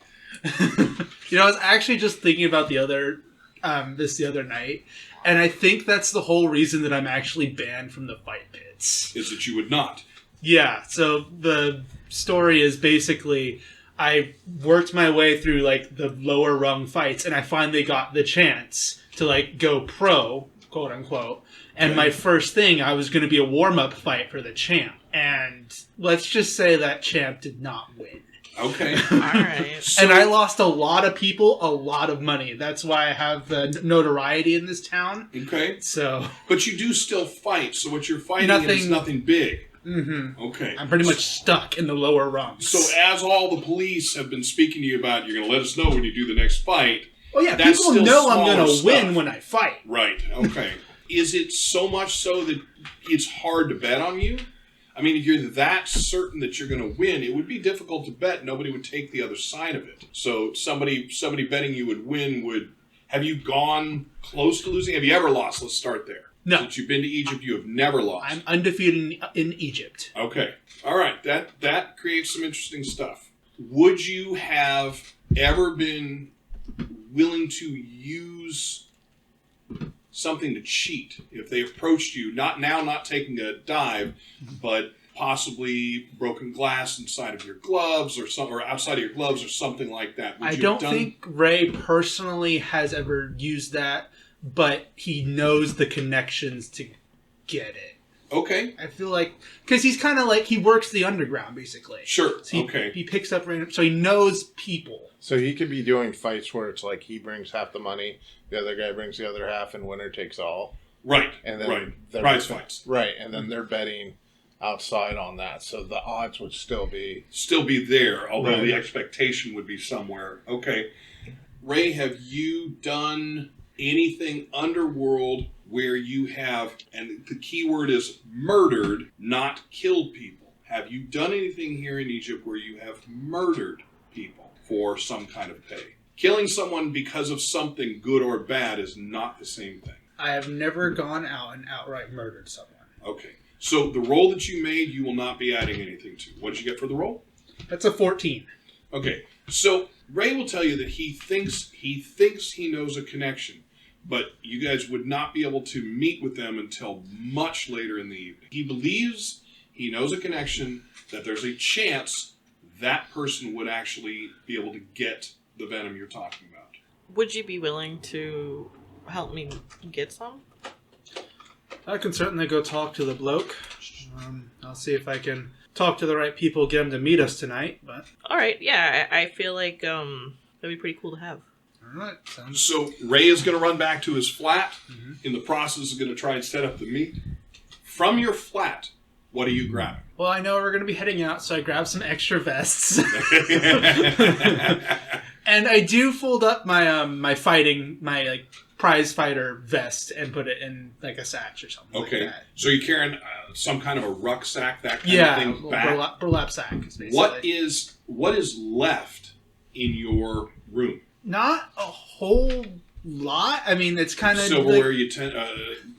I was actually just thinking about the other night, and I think that's the whole reason that I'm actually banned from the fight pits. Is that you would not? Yeah, so the story is basically I worked my way through like the lower rung fights, and I finally got the chance to like go pro, quote unquote. And my first thing, I was going to be a warm-up fight for the champ. And let's just say that champ did not win. Okay. All right. And I lost a lot of people, a lot of money. That's why I have the notoriety in this town. Okay. So, but you do still fight. So what you're fighting is nothing big. Mm-hmm. Okay. I'm pretty much stuck in the lower rungs. So as all the police have been speaking to you about, you're going to let us know when you do the next fight. Oh yeah, That's people still know I'm going smaller to win stuff. when I fight. Right. Okay. Is it so much so that it's hard to bet on you? I mean, if you're that certain that you're going to win, it would be difficult to bet. Nobody would take the other side of it. So somebody betting you would win would... Have you gone close to losing? Have you ever lost? Let's start there. No. Since you've been to Egypt, you have never lost. I'm undefeated in Egypt. Okay. All right. That creates some interesting stuff. Would you have ever been willing to use something to cheat if they approached you? Not taking a dive, but possibly broken glass inside of your gloves or outside of your gloves or something like that. I don't think Ray personally has ever used that, but he knows the connections to get it. Okay. I feel like, because he's kind of like, he works the underground, basically. Sure. So Okay. He picks up random, so he knows people. So he could be doing fights where it's like he brings half the money, the other guy brings the other half, and winner takes all. Right. And then they're Prize fights. Right, and then they're betting outside on that, so the odds would still be there, although Right. the expectation would be somewhere. Okay. Ray, have you done anything underworld where you have, and the key word is murdered, not killed people? Have you done anything here in Egypt where you have murdered people for some kind of pay? Killing someone because of something good or bad is not the same thing. I have never gone out and outright murdered someone. Okay. So the roll that you made, you will not be adding anything to. What did you get for the roll? That's a 14. Okay. So Ray will tell you that he thinks he knows a connection, but you guys would not be able to meet with them until much later in the evening. He believes he knows a connection, that there's a chance that person would actually be able to get the venom you're talking about. Would you be willing to help me get some? I can certainly go talk to the bloke. I'll see if I can talk to the right people, get them to meet us tonight. But All right, yeah, I feel like that'd be pretty cool to have. all right, sounds. So Ray is going to run back to his flat. In the process, is going to try and set up the meet. From your flat, what are you grabbing? Well, I know we're going to be heading out, so I grabbed some extra vests, and I do fold up my my prize fighter vest and put it in like a satch or something. Okay. Like that. So you're carrying some kind of a rucksack, that kind of thing back? Burlap sack. Basically. What is left in your room? Not a whole lot. I mean, it's kind of Silverware,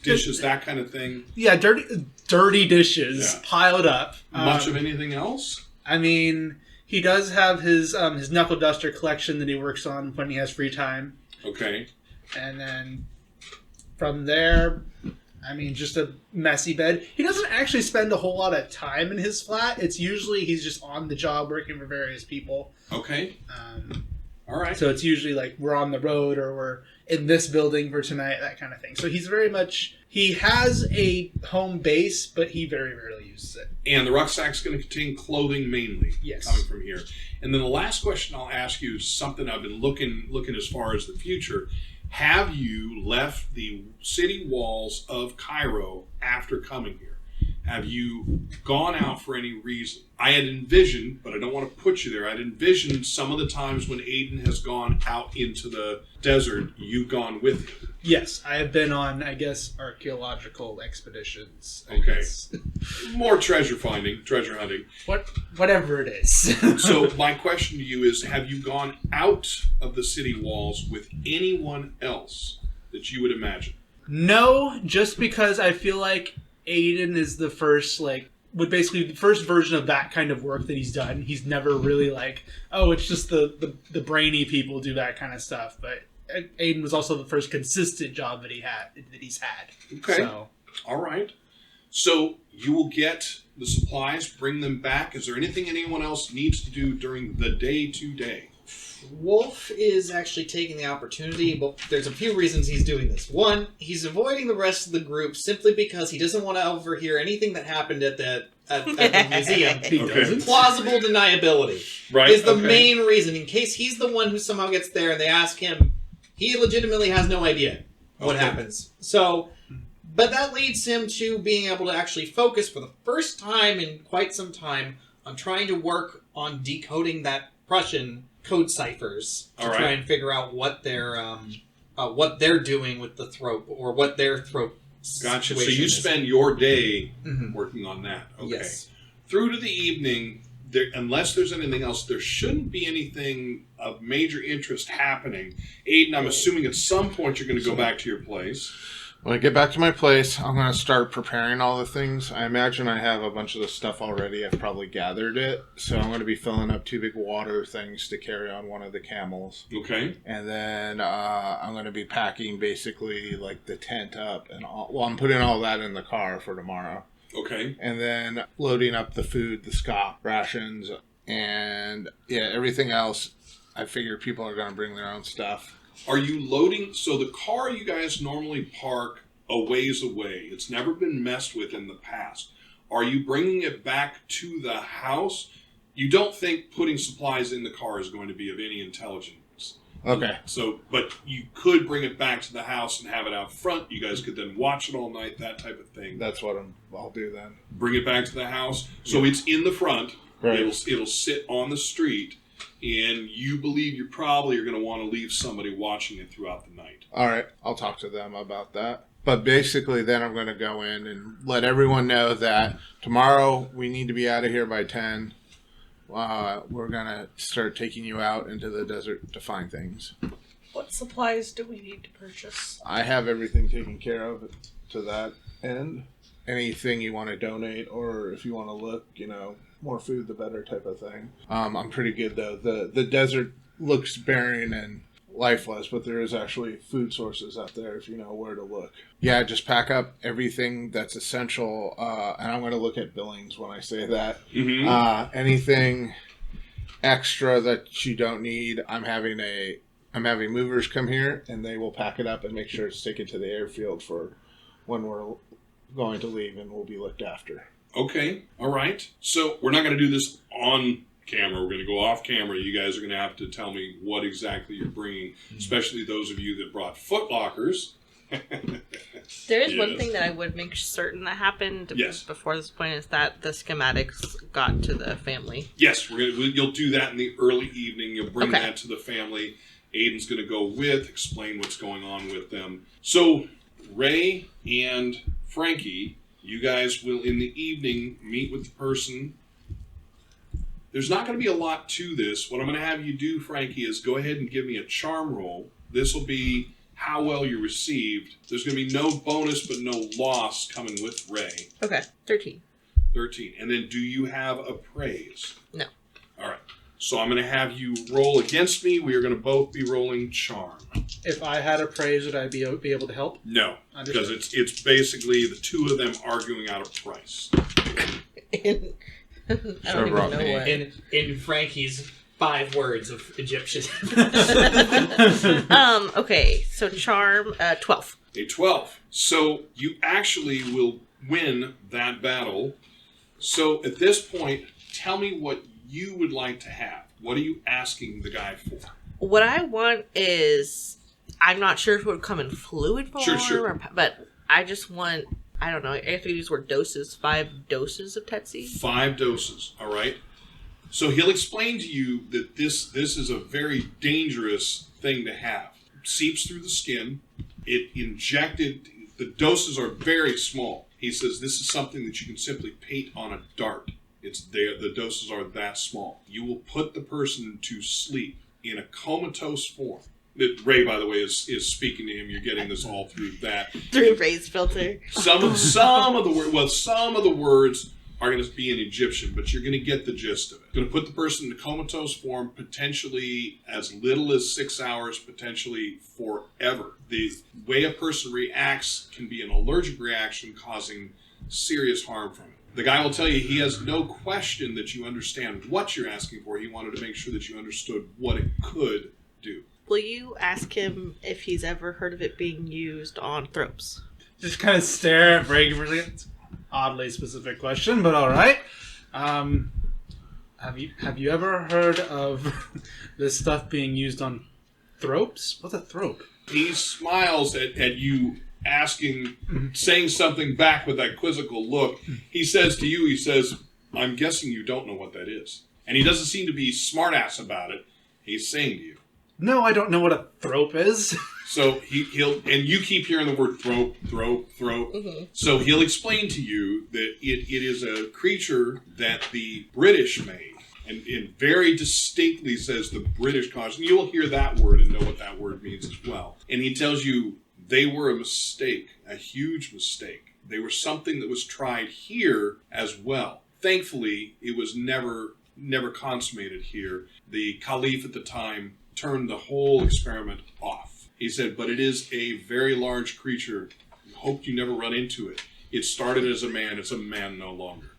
dishes, that kind of thing. Yeah, dirty dishes Yeah. piled up. Much of anything else? I mean, he does have his knuckle duster collection that he works on when he has free time. Okay. And then from there, I mean, just a messy bed. He doesn't actually spend a whole lot of time in his flat. It's usually he's just on the job working for various people. Okay. All right. So it's usually like we're on the road or we're in this building for tonight, that kind of thing. So he's very much, he has a home base, but he very rarely uses it. And the rucksack's going to contain clothing mainly. Yes. Coming from here. And then the last question I'll ask you is something I've been looking as far as the future. Have you left the city walls of Cairo after coming here? Have you gone out for any reason? I had envisioned, but I don't want to put you there, I'd envisioned some of the times when Ayden has gone out into the desert, you've gone with him. Yes, I have been on, I guess, archaeological expeditions. I Okay. guess. More treasure hunting. Whatever it is. So my question to you is, have you gone out of the city walls with anyone else that you would imagine? No, just because I feel like Ayden is the first, the first version of that kind of work that he's done. He's never really it's just the brainy people do that kind of stuff. But Ayden was also the first consistent job that he's had. Okay. So, all right. So you will get the supplies, bring them back. Is there anything anyone else needs to do during the day to day? Wolf is actually taking the opportunity, but there's a few reasons he's doing this. One, he's avoiding the rest of the group simply because he doesn't want to overhear anything that happened at the museum. he Okay. doesn't. Plausible deniability Right. is the okay. main reason. In case he's the one who somehow gets there and they ask him, he legitimately has no idea what Okay. happens. So But that leads him to being able to actually focus for the first time in quite some time on trying to work on decoding that Prussian code ciphers to try and figure out what they're doing with the throat, or what their throat Gotcha. So situation you is. spend your day working on that. Okay. Yes. Through to the evening, unless there's anything else, there shouldn't be anything of major interest happening. Ayden, I'm assuming at some point you're going to go back to your place. When I get back to my place, I'm going to start preparing all the things. I imagine I have a bunch of the stuff already. I've probably gathered it. So I'm going to be filling up 2 big water things to carry on one of the camels. Okay. And then I'm going to be packing basically like the tent up. And I'm putting all that in the car for tomorrow. Okay. And then loading up the food, the scop rations, and everything else. I figure people are going to bring their own stuff. Are you loading? So the car you guys normally park a ways away. It's never been messed with in the past. Are you bringing it back to the house? You don't think putting supplies in the car is going to be of any intelligence. Okay. So, but you could bring it back to the house and have it out front. You guys could then watch it all night, that type of thing. That's what I'll do then. Bring it back to the house. So it's in the front. Right. It'll sit on the street. And you believe you probably are going to want to leave somebody watching it throughout the night. All right. I'll talk to them about that. But basically, then I'm going to go in and let everyone know that tomorrow we need to be out of here by 10. We're going to start taking you out into the desert to find things. What supplies do we need to purchase? I have everything taken care of to that end. Anything you want to donate, or if you want to look, more food the better type of thing. I'm pretty good though. The desert looks barren and lifeless, but there is actually food sources out there if you know where to look. Yeah, just pack up everything that's essential, and I'm going to look at billings when I say that. Mm-hmm. Anything extra that you don't need, I'm having movers come here, and they will pack it up and make sure it's taken to the airfield for when we're going to leave, and will be looked after. Okay, all right. So we're not going to do this on camera. We're going to go off camera. You guys are going to have to tell me what exactly you're bringing, especially those of you that brought foot lockers. There is one thing that I would make certain that happened before this point, is that the schematics got to the family. Yes, you'll do that in the early evening. You'll bring that to the family. Ayden's going to go explain what's going on with them. So Ray and Frankie, you guys will, in the evening, meet with the person. There's not going to be a lot to this. What I'm going to have you do, Frankie, is go ahead and give me a charm roll. This will be how well you received. There's going to be no bonus but no loss coming with Ray. Okay, 13. 13. And then do you have a praise? No. All right. So I'm going to have you roll against me. We are going to both be rolling charm. If I had a praise, would I be able to help? No, because it's basically the two of them arguing out a price. I don't even know what. In Frankie's 5 words of Egyptian. Okay, so charm, 12. A 12. So you actually will win that battle. So at this point, tell me what you would like to have. What are you asking the guy for? What I want is, I'm not sure if it would come in fluid form, Sure. But I just want, I don't know, I have to use word doses, 5 doses of Tetsi. 5 doses, all right? So he'll explain to you that this is a very dangerous thing to have. It seeps through the skin. It injected, the doses are very small. He says this is something that you can simply paint on a dart. It's there. The doses are that small. You will put the person to sleep in a comatose form. Ray, by the way, is speaking to him. You're getting this all through that. Through Ray's filter. Some of the words are going to be in Egyptian, but you're going to get the gist of it. Going to put the person in a comatose form, potentially as little as 6 hours, potentially forever. The way a person reacts can be an allergic reaction, causing serious harm from it. The guy will tell you he has no question that you understand what you're asking for. He wanted to make sure that you understood what it could do. Will you ask him if he's ever heard of it being used on thropes? Just kind of stare at Frankie for a second. It's an oddly specific question, but all right. Have you ever heard of this stuff being used on thropes? What's a thrope? He smiles at you saying something back with that quizzical look, he says to you, I'm guessing you don't know what that is. And he doesn't seem to be smartass about it. He's saying to you. No, I don't know what a thrope is. So he'll, and you keep hearing the word thrope. Mm-hmm. So he'll explain to you that it is a creature that the British made. And very distinctly says the British cause. And you will hear that word and know what that word means as well. And he tells you they were a mistake, a huge mistake. They were something that was tried here as well. Thankfully, it was never consummated here. The Caliph at the time turned the whole experiment off. He said, but it is a very large creature. Hope you never run into it. It started as a man. It's a man no longer.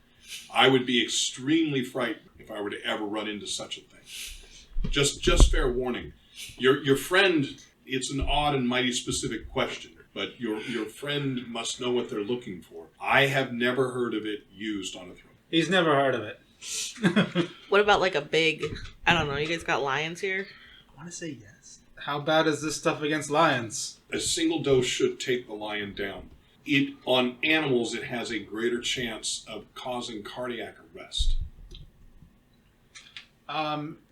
I would be extremely frightened if I were to ever run into such a thing. Just fair warning. Your friend, it's an odd and mighty specific question, but your friend must know what they're looking for. I have never heard of it used on a throne. He's never heard of it. What about like a big, I don't know, you guys got lions here? I want to say yes. How bad is this stuff against lions? A single dose should take the lion down. On animals, it has a greater chance of causing cardiac arrest.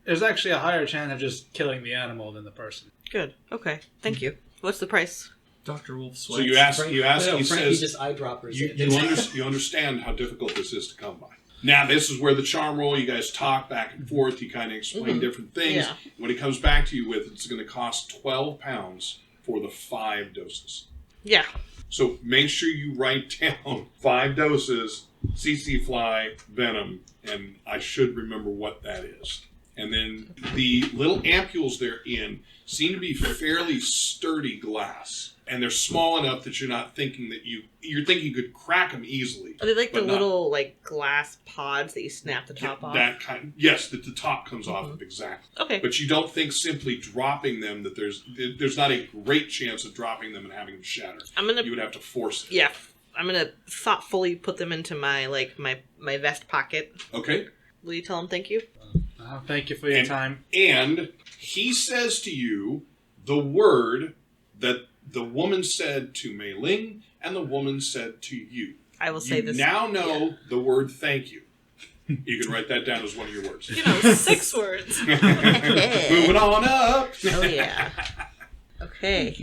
There's actually a higher chance of just killing the animal than the person. Good. Okay. Thank you. What's the price? Dr. Wolf So sweats. you ask, No, he Frankie says, just eyedroppers. you understand how difficult this is to come by. Now, this is where the charm roll, you guys talk back and forth, you kind of explain different things. Yeah. When he comes back to you with, it's going to cost £12 for the 5 doses. Yeah. So make sure you write down 5 doses, CC fly, venom, and I should remember what that is. And then the little ampules they're in seem to be fairly sturdy glass. And they're small enough that you're not thinking that you're thinking you could crack them easily. Are they like the but not- little like glass pods that you snap the top off? That kind, yes, that the top comes off of, exactly. Okay. But you don't think simply dropping them that there's not a great chance of dropping them and having them shatter. You would have to force it. Yeah. I'm gonna thoughtfully put them into my my vest pocket. Okay. Will you tell him thank you? Thank you for your time. And he says to you the word that the woman said to Mei Ling and the woman said to you. I will say this. You now know the word thank you. You can write that down as one of your words. 6 words. Moving on up. Oh yeah. Okay.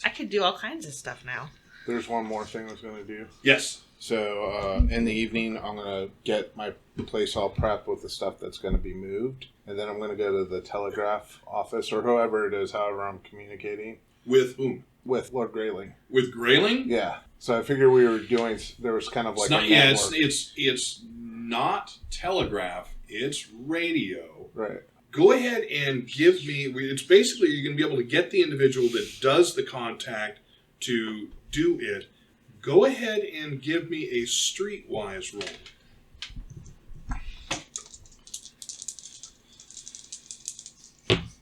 I could do all kinds of stuff now. There's one more thing I was going to do. Yes. So in the evening, I'm going to get my place all prepped with the stuff that's going to be moved. And then I'm going to go to the telegraph office or whoever it is, however I'm communicating. With whom? With Lord Grayling. With Grayling? Yeah. So I figured we were doing, there was kind of like It's not, a yeah, network. it's not telegraph. It's radio. Right. Go ahead and give me, it's basically you're going to be able to get the individual that does the contact to do it. Go ahead and give me a streetwise roll.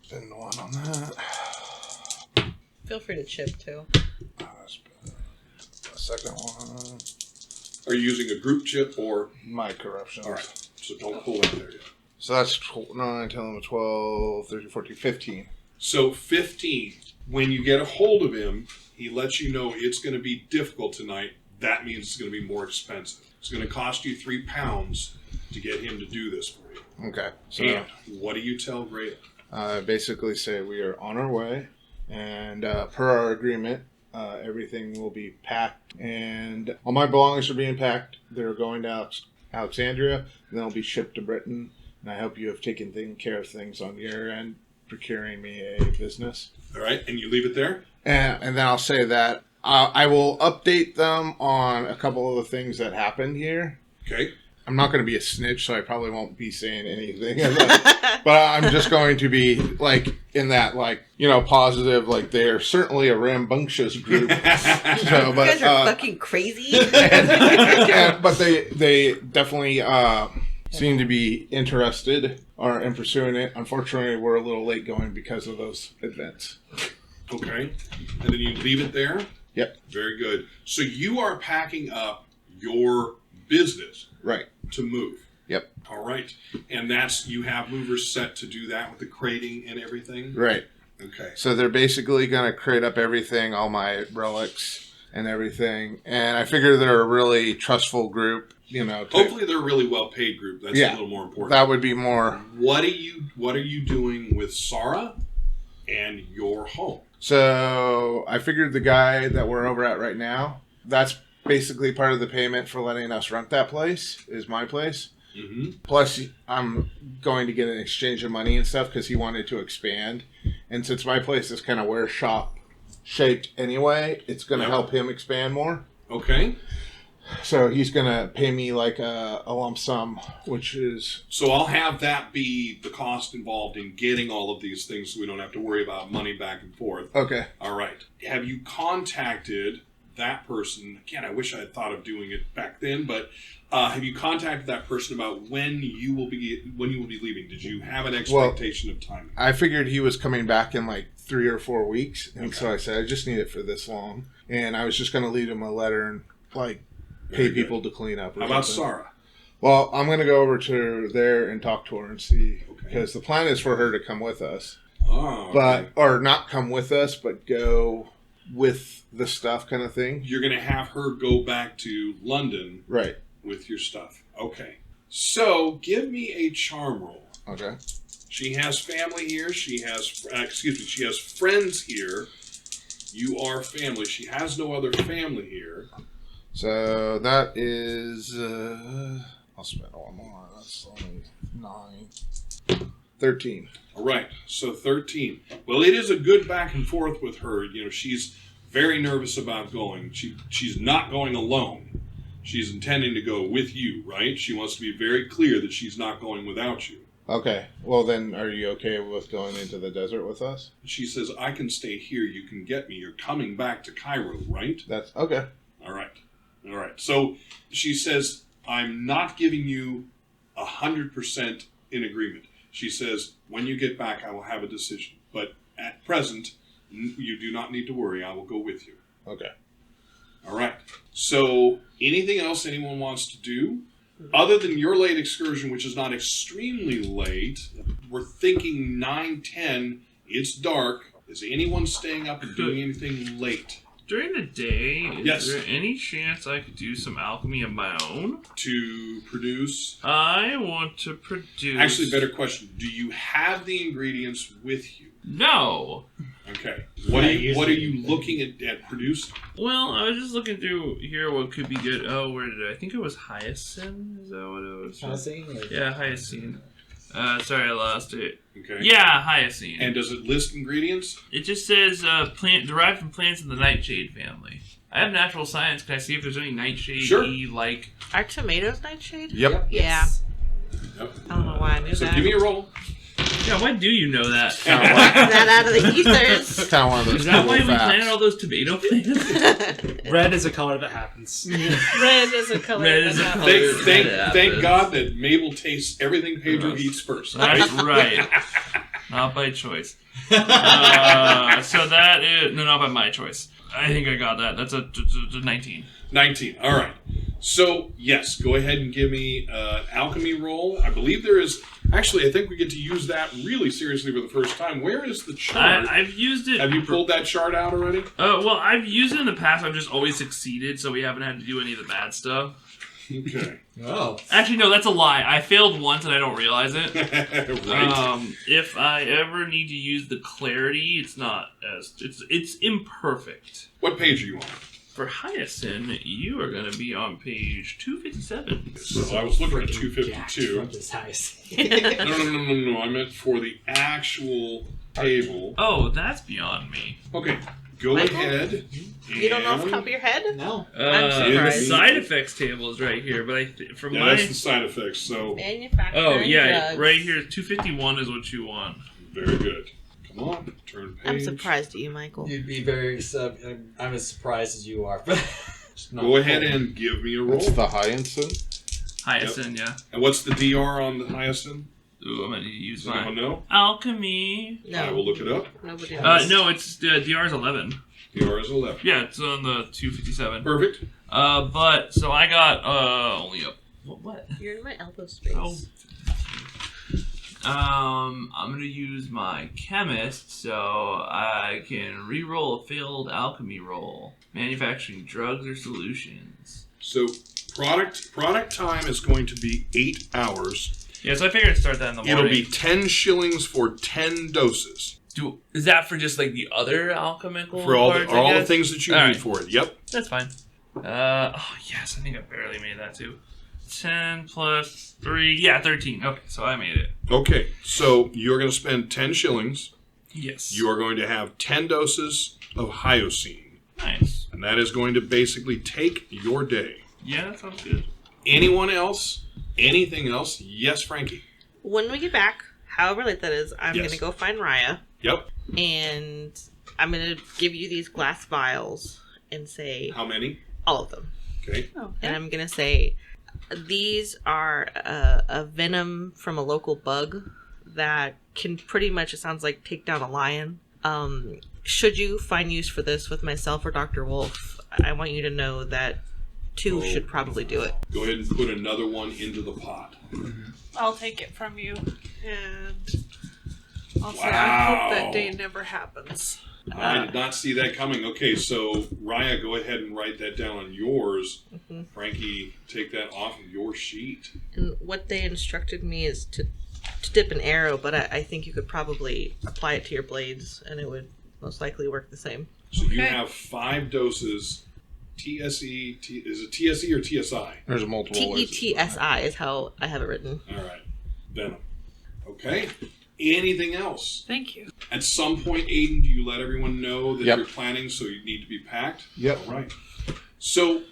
Spend 1 on that. Feel free to chip too. Spend the second one. Are you using a group chip or? My corruptions. All right. So don't pull in there yet. So that's 9, 10, 12, 13, 14, 15. So 15. When you get a hold of him, he lets you know it's going to be difficult tonight. That means it's going to be more expensive. It's going to cost you £3 to get him to do this for you. Okay. So And what do you tell Raya? basically say we are on our way, and per our agreement, everything will be packed, and all my belongings are being packed. They're going to Alexandria, and then they'll be shipped to Britain. And I hope you have taken care of things on your end, procuring me a business. All right, and you leave it there? And then I'll say that I will update them on a couple of the things that happened here. Okay. I'm not going to be a snitch, so I probably won't be saying anything. But I'm just going to be, like, in that, like, positive, like, they're certainly a rambunctious group. You guys are fucking crazy. But they definitely seem to be interested in pursuing it. Unfortunately, we're a little late going because of those events. Okay. And then you leave it there? Yep. Very good. So you are packing up your business. Right. To move. Yep. All right. And you have movers set to do that with the crating and everything? Right. Okay. So they're basically going to crate up everything, all my relics, and everything. And I figure they're a really trustful group, you know. Hopefully they're a really well-paid group. That's a little more important. That would be more. What are you doing with Sarah and your home? So I figured the guy that we're over at right now, that's basically part of the payment for letting us rent that place, is my place. Mm-hmm. Plus, I'm going to get an exchange of money and stuff because he wanted to expand. And since my place is kind of where shop shaped anyway, it's going to help him expand more. Okay. So he's going to pay me like a lump sum, which is... So I'll have that be the cost involved in getting all of these things so we don't have to worry about money back and forth. Okay. All right. Have you contacted that person? Again, I wish I had thought of doing it back then, but have you contacted that person about when you will be leaving? Did you have an expectation of time? I figured he was coming back in like 3 or 4 weeks, and so I said, I just need it for this long. And I was just going to leave him a letter and like... pay people to clean up. How about Sarah? Well, I'm going to go over to there and talk to her and see. Because the plan is for her to come with us. Oh, okay. Or not come with us, but go with the stuff kind of thing. You're going to have her go back to London. Right. With your stuff. Okay. So, give me a charm roll. Okay. She has family here. She has friends here. You are family. She has no other family here. So that is, I'll spend one more. That's only 9. 13. All right. So 13. Well, it is a good back and forth with her. You know, she's very nervous about going. She's not going alone. She's intending to go with you, right? She wants to be very clear that she's not going without you. Okay. Well, then are you okay with going into the desert with us? She says, I can stay here. You can get me. You're coming back to Cairo, right? That's okay. All right. All right. So she says, I'm not giving you 100% in agreement. She says, when you get back, I will have a decision. But at present, you do not need to worry. I will go with you. Okay. All right. So anything else anyone wants to do? Other than your late excursion, which is not extremely late, we're thinking 9:10. It's dark. Is anyone staying up and doing anything late? During the day, Yes. Is there any chance I could do some alchemy of my own? To produce? I want to produce... Actually, better question. Do you have the ingredients with you? No. Okay. What are you looking at producing? Well, I was just looking through here what could be good. Oh, where did I think it was hyacinth? Is that what it was? Hyacinth? Yeah, hyacinth. Sorry, I lost it. Okay. Yeah, hyacinth. And does it list ingredients? It just says plant derived from plants in the nightshade family. I have natural science. Can I see if there's any nightshade-y like? Are tomatoes nightshade? Yep. Yeah. Yep. I don't know why I knew So that. give me a roll. Yeah, why do you know that? that out of the ethers. It's kind of one of those Is that cool why we facts. planted all those tomato plants? Red is a color that happens. Red is a color. Red is a that's color. not- Thank God that Mabel tastes everything Pedro eats first. That's right. Not by choice. So that is... No, not by my choice. I think I got that. That's a 19. 19. All right. So, yes, go ahead and give me an alchemy roll. I believe there is... Actually, I think we get to use that really seriously for the first time. Where is the chart? I've used it... Have you pulled that chart out already? Well, I've used it in the past. I've just always succeeded, so we haven't had to do any of the bad stuff. Okay. Oh. Actually, no, that's a lie. I failed once and I don't realize it. Right. If I ever need to use the clarity, it's not as... It's imperfect. What page are you on? For Hyacinth, you are going to be on page 257. So I was looking at Jacked 252. from this house. No. I meant for the actual table. Oh, that's beyond me. Okay. Go Michael? ahead. You don't know off the and- top of your head? No. I'm The surprised. side effects table is right here, but from Yeah, my... that's the side effects. So, Manufacturing Oh, yeah, drugs. right here, 251 is what you want. very good. Come on. Turn page. I'm surprised at you, Michael. You'd be very. I'm as surprised as you are. Just not Go ahead cool. and give me a roll. That's the hyacinth. Hyacinth, yeah. And what's the DR on the hyacinth? Ooh, I'm going to use Does anyone my... know? Alchemy. I will No, look it up. nobody knows. No, it's DR's 11. DR is 11. Yeah, it's on the 257. Perfect. But, so I got only up... What? You're in my elbow space. Oh. I'm gonna use my chemist so I can re-roll a failed alchemy roll. Manufacturing drugs or solutions. So product time is going to be 8 hours. Yeah, so I figured I'd start that in the morning. It'll be 10 shillings for 10 doses. Is that for just like the other alchemical For all parts, the things that you All need right. for it. Yep. That's fine. Oh yes, I think I barely made that too. 10 plus 3, yeah, 13. Okay, so I made it. Okay, so you're going to spend 10 shillings. Yes. You are going to have 10 doses of hyoscine. Nice. And that is going to basically take your day. Yeah, that sounds good. Anyone else? Anything else? Yes, Frankie. When we get back, however late that is, I'm Yes. going to go find Raya. Yep. And I'm going to give you these glass vials and say... How many? All of them. Okay. Oh, And I'm going to say, these are a venom from a local bug that can pretty much, it sounds like, take down a lion. Should you find use for this with myself or Dr. Wolf, I want you to know that 2 should probably do it. Go ahead and put another one into the pot. I'll take it from you, and I'll say I Wow. hope that day never happens. I did not see that coming. Okay, so Raya, go ahead and write that down on yours. Mhm. Frankie, take that off of your sheet. And what they instructed me is to dip an arrow, but I think you could probably apply it to your blades, and it would most likely work the same. So you Okay. have 5 doses. TSE, is it TSE or TSI? There's multiple ways. TETSI is how I have it written. All right, venom. Okay. Anything else? Thank you. At some point, Ayden, do you let everyone know that Yep. you're planning, so you need to be packed? Yep. All right. So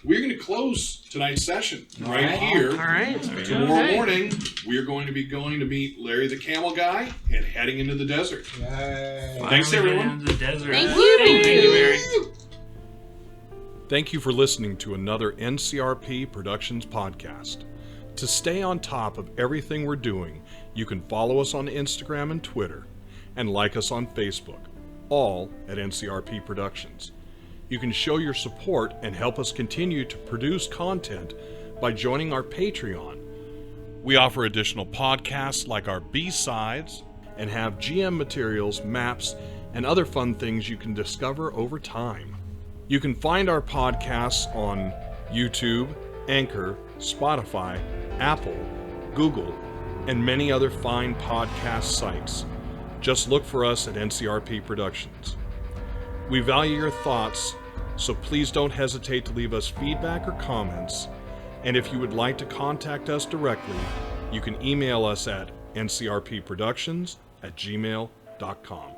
we're going to close tonight's session right here. All right. Tomorrow Okay. morning, we're going to be going to meet Larry the Camel Guy and heading into the desert. Thanks, Finally everyone. in the desert. Thank you. Thank you, Mary. Thank you for listening to another NCRP Productions podcast. To stay on top of everything we're doing, you can follow us on Instagram and Twitter, and like us on Facebook, all at NCRP Productions. You can show your support and help us continue to produce content by joining our Patreon. We offer additional podcasts like our B-sides and have GM materials, maps, and other fun things you can discover over time. You can find our podcasts on YouTube, Anchor, Spotify, Apple, Google, and many other fine podcast sites. Just look for us at NCRP Productions. We value your thoughts, so please don't hesitate to leave us feedback or comments. And if you would like to contact us directly, you can email us at ncrpproductions@gmail.com.